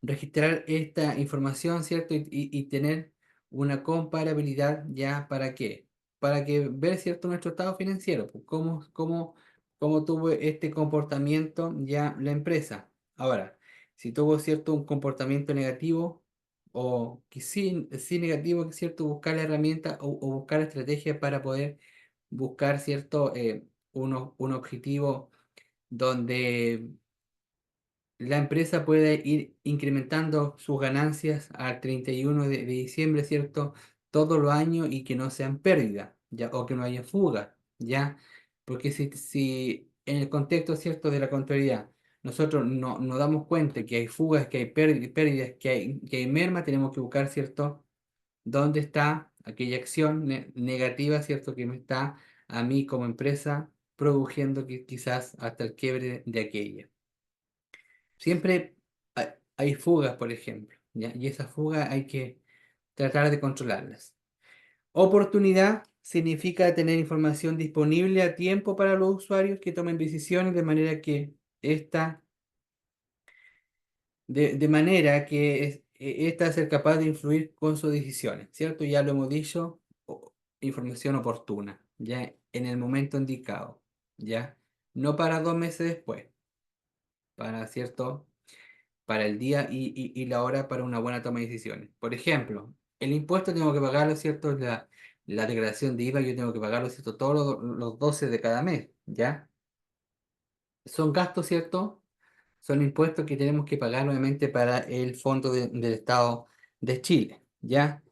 registrar esta información, ¿cierto? Y tener una comparabilidad ya para qué. Para que ver, ¿cierto? Nuestro estado financiero, pues, cómo tuvo este comportamiento ya la empresa. Ahora, si tuvo, ¿cierto? Un comportamiento negativo o que sí negativo, ¿cierto? Buscar la herramienta o buscar estrategias para poder buscar, ¿cierto? Un objetivo donde la empresa puede ir incrementando sus ganancias al 31 de diciembre, ¿cierto? Todos los años y que no sean pérdidas, ¿ya? O que no haya fuga, ¿ya? Porque si en el contexto, ¿cierto? De la contabilidad nosotros no nos damos cuenta que hay fugas, que hay pérdidas, que hay merma, tenemos que buscar, ¿cierto? ¿Dónde está aquella acción negativa, ¿cierto? Que me está a mí como empresa produciendo quizás hasta el quiebre de aquella. Siempre hay fugas, por ejemplo, ¿ya? Y esas fugas hay que tratar de controlarlas. Oportunidad significa tener información disponible a tiempo para los usuarios que tomen decisiones de manera que esta de manera que ésta sea capaz de influir con sus decisiones, ¿cierto? Ya lo hemos dicho, información oportuna, ya en el momento indicado, ya no para 2 meses después, para, ¿cierto? Para el día y la hora para una buena toma de decisiones. Por ejemplo, el impuesto tengo que pagarlo, ¿cierto? La declaración de IVA yo tengo que pagarlo, ¿cierto? Todos los 12 de cada mes, ¿ya? Son gastos, ¿cierto? Son impuestos que tenemos que pagar nuevamente para el Fondo del Estado de Chile, ¿ya?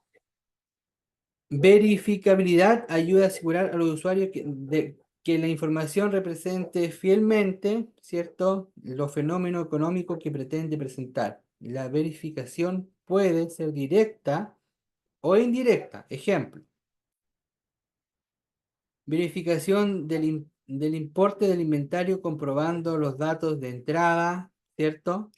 Verificabilidad ayuda a asegurar a los usuarios que la información represente fielmente, ¿cierto?, los fenómenos económicos que pretende presentar. La verificación puede ser directa o indirecta. Ejemplo, verificación del importe del inventario comprobando los datos de entrada, ¿cierto?,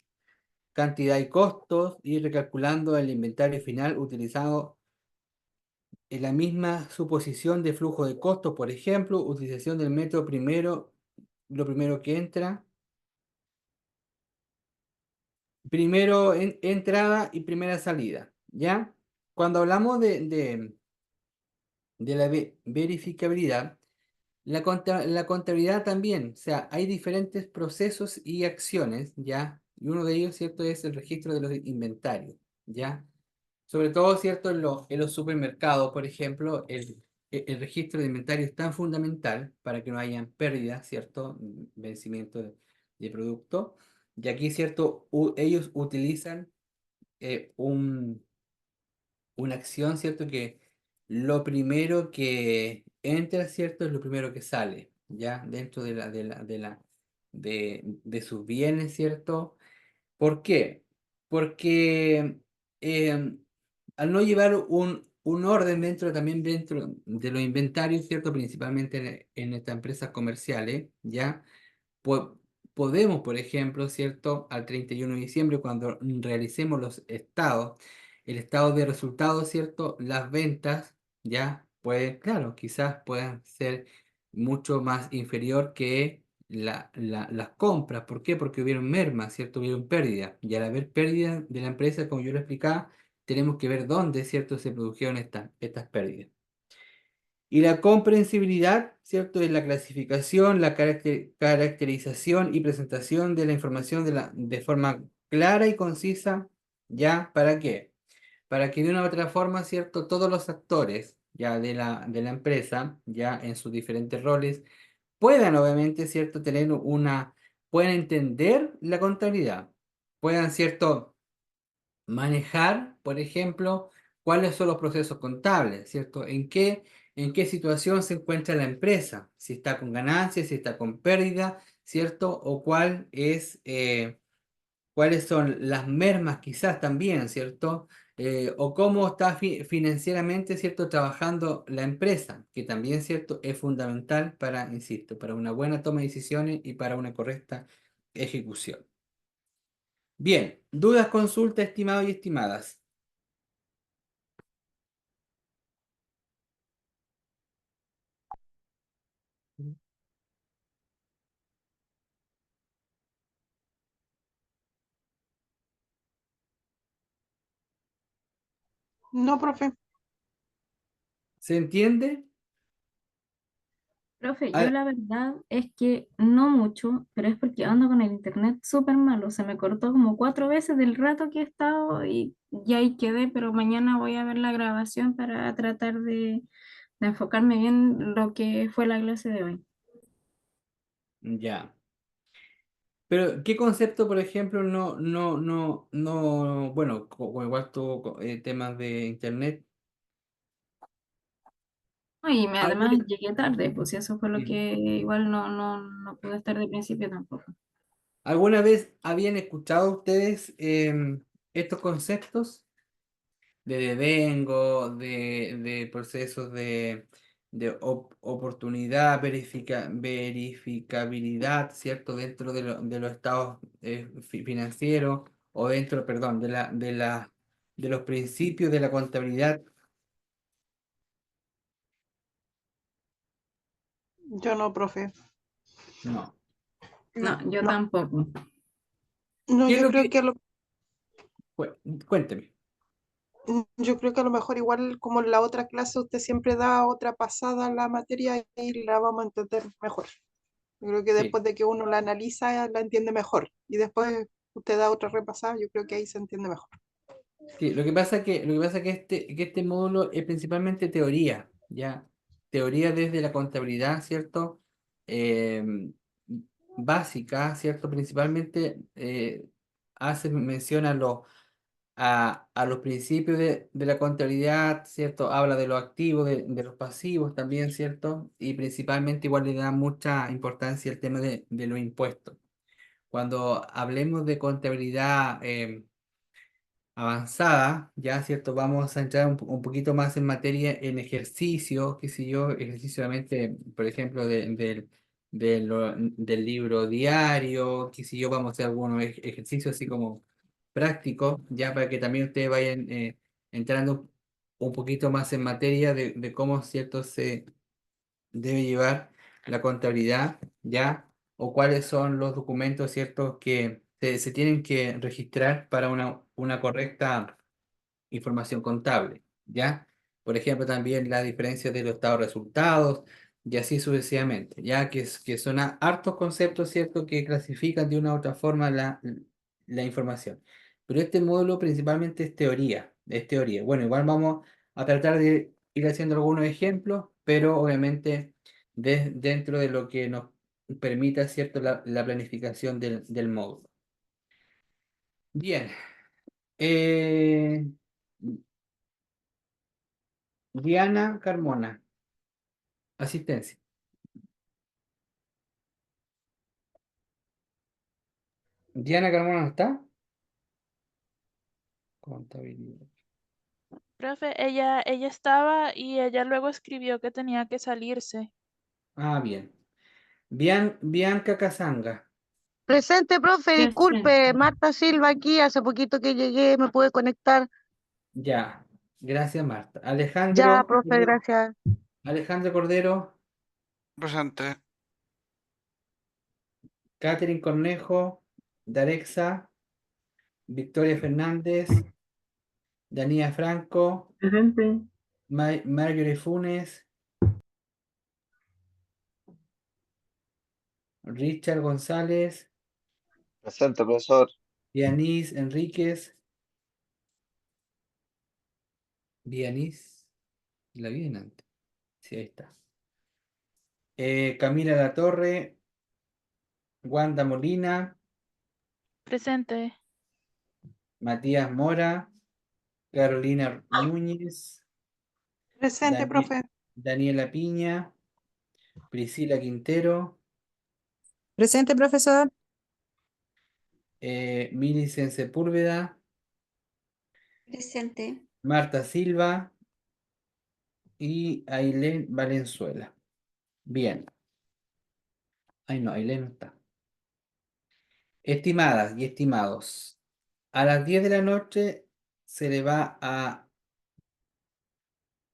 cantidad y costos y recalculando el inventario final utilizado en la misma suposición de flujo de costos, por ejemplo, utilización del método primero, lo primero que entra, primero entrada y primera salida, ¿ya? Cuando hablamos de la verificabilidad, la contabilidad también, o sea, hay diferentes procesos y acciones, ¿ya? Y uno de ellos, ¿cierto?, es el registro de los inventarios, ¿ya? Sobre todo, ¿cierto? En los supermercados, por ejemplo, el registro de inventario es tan fundamental para que no hayan pérdidas, ¿cierto? Vencimiento de producto. Y aquí, ¿cierto? Ellos utilizan una acción, ¿cierto? Que lo primero que entra, ¿cierto? Es lo primero que sale, ¿ya? Dentro de sus bienes, ¿cierto? ¿Por qué? Porque al no llevar un orden también dentro de los inventarios, ¿cierto? Principalmente en estas empresas comerciales, ¿ya? Po- Podemos, por ejemplo, ¿cierto? Al 31 de diciembre, cuando realicemos los estados, el estado de resultados, ¿cierto? Las ventas, ¿ya? Pues, claro, quizás puedan ser mucho más inferior que las compras. ¿Por qué? Porque hubieron mermas, ¿cierto? Hubieron pérdidas. Y al haber pérdidas de la empresa, como yo lo explicaba, tenemos que ver dónde, ¿cierto? Se produjeron estas pérdidas. Y la comprensibilidad, ¿cierto? Es la clasificación, la caracterización y presentación de la información de forma clara y concisa, ¿ya? ¿Para qué? Para que de una u otra forma, ¿cierto? Todos los actores, ya de la empresa, ya en sus diferentes roles, puedan obviamente, ¿cierto? Puedan entender la contabilidad, puedan, ¿cierto?, manejar, por ejemplo, cuáles son los procesos contables, ¿cierto? ¿En qué situación se encuentra la empresa? Si está con ganancias, si está con pérdida, ¿cierto? O cuáles son las mermas quizás también, ¿cierto? O cómo está financieramente, ¿cierto? Trabajando la empresa, que también, ¿cierto? Es fundamental para, insisto, para una buena toma de decisiones y para una correcta ejecución. Bien, dudas, consultas, estimados y estimadas. No, profe. ¿Se entiende? Profe, yo Ah, la verdad es que no mucho, pero es porque ando con el internet súper malo. Se me cortó como 4 veces del rato que he estado y ahí quedé, pero mañana voy a ver la grabación para tratar de enfocarme bien lo que fue la clase de hoy. ya. Pero, ¿qué concepto, por ejemplo, bueno, igual tuvo temas de internet? Y además ¿Alguna, llegué tarde, pues y eso fue lo sí. que igual no pude estar de principio tampoco. ¿Alguna vez habían escuchado ustedes estos conceptos de devengo, de procesos de oportunidad, verificabilidad, ¿cierto? Dentro de los estados financieros o dentro, perdón, de los principios de la contabilidad? Yo no, profe. No. No, No, yo no. tampoco. No, ¿Qué es yo lo creo que, que lo... Cuénteme. Yo creo que a lo mejor igual como en la otra clase usted siempre da otra pasada a la materia y la vamos a entender mejor. Yo creo que Sí. después de que uno la analiza, la entiende mejor. Y después usted da otra repasada, yo creo que ahí se entiende mejor. Sí, lo que pasa que este módulo es principalmente teoría, ¿ya? Teoría desde la contabilidad, ¿cierto? Em, Básica, ¿cierto? Principalmente hace mención a los principios de la contabilidad, ¿cierto? Habla de los activos, de los pasivos también, ¿cierto? Y principalmente igual le da mucha importancia el tema de los impuestos. Cuando hablemos de contabilidad avanzada, ya, ¿cierto? Vamos a entrar un poquito más en materia en ejercicio, qué sé yo, ejercicio obviamente, por ejemplo, del libro diario, qué sé yo, vamos a hacer algunos ejercicios así como prácticos, ya para que también ustedes vayan entrando un poquito más en materia de cómo, ¿cierto? Se debe llevar la contabilidad, ¿ya? O cuáles son los documentos, ¿cierto? Que se tienen que registrar para una correcta información contable, ¿ya? Por ejemplo, también la diferencia de los estados de resultados y así sucesivamente, ya que son hartos conceptos, ¿cierto? Que clasifican de una u otra forma la información. Pero este módulo principalmente es teoría. Bueno, igual vamos a tratar de ir haciendo algunos ejemplos, pero obviamente dentro de lo que nos permita, ¿cierto? La planificación del módulo. Bien. eh, Diana Carmona, asistencia. Diana Carmona no está. Contabilidad. Profe, ella estaba y ella luego escribió que tenía que salirse. Ah, bien. Bianca Casanga. Presente, profe, disculpe, Presente. Marta Silva aquí, hace poquito que llegué, me pude conectar. Ya. Gracias, Marta. Ya, profe, gracias. Alejandro Cordero, Presente. Catherine Cornejo, Darexa, Victoria Fernández, Danía Franco, Presente. Marjorie Funes, Richard González, Presente, profesor. Dianís Enríquez, Dianís, la vi en antes. Sí, ahí está. Camila La Torre, Wanda Molina, Presente. Matías Mora, Carolina Núñez, Presente, Dani- profe. Daniela Piña, Priscila Quintero, Presente, profesor. Milicen Sepúlveda, Presente. Marta Silva y Ailén Valenzuela. Bien. Ay, no, Ailén no está. Estimadas y estimados, a las 10 de la noche se le va a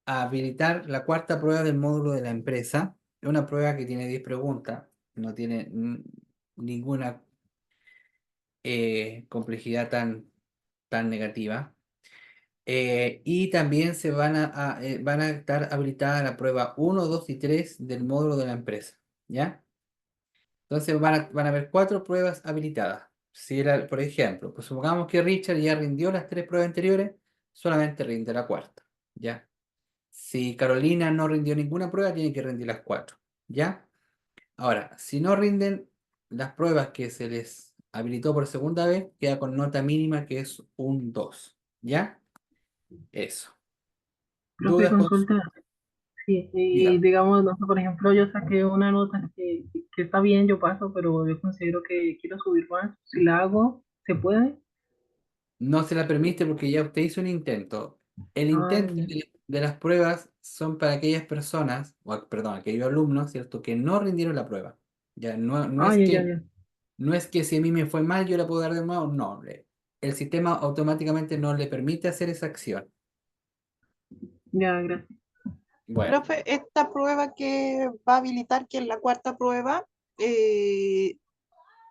habilitar la cuarta prueba del módulo de la empresa. Es una prueba que tiene 10 preguntas, no tiene ninguna complejidad tan negativa. Y también van a estar habilitadas la prueba 1, 2 y 3 del módulo de la empresa, ¿ya? Entonces van a haber 4 pruebas habilitadas. Si por ejemplo, pues supongamos que Richard ya rindió las 3 pruebas anteriores, solamente rinde la cuarta, ¿ya? Si Carolina no rindió ninguna prueba, tiene que rendir las 4, ¿ya? Ahora, si no rinden las pruebas que se les habilitó por segunda vez, queda con nota mínima que es un 2, ¿ya? Eso. Profe, ¿Dudas con consulta. Sí, y diga? digamos, no sé, por ejemplo, yo saqué una nota que está bien, yo paso, pero yo considero que quiero subir más. Si la hago, ¿se puede? No se la permite porque ya usted hizo un intento. El Ah, intento ya, de las pruebas son para aquellas personas, perdón, aquellos alumnos, ¿cierto? Que no rindieron la prueba. Ya ah, ya, ya, ya, no es que si a mí me fue mal yo la puedo dar de nuevo, no. El sistema automáticamente no le permite hacer esa acción. ya, gracias. Bueno, Profe, esta prueba que va a habilitar, que es la cuarta prueba,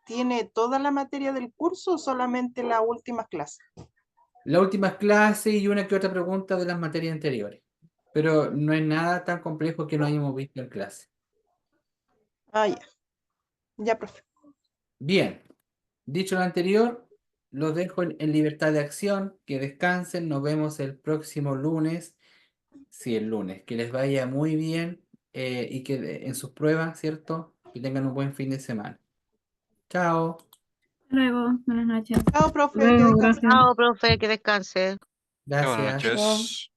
¿tiene toda la materia del curso o solamente las últimas clases? La última clase y una que otra pregunta de las materias anteriores. Pero no es nada tan complejo que no hayamos visto en clase. Ah, ya. Ya, profe. Bien, dicho lo anterior, los dejo en libertad de acción, que descansen, nos vemos el próximo lunes, sí, el lunes, que les vaya muy bien y que en sus pruebas, ¿cierto? Que tengan un buen fin de semana. Chao, Hasta luego, buenas noches. Chao, profe, que Luego, descanse. gracias. Chao, profe, que descanse. Buenas gracias. noches.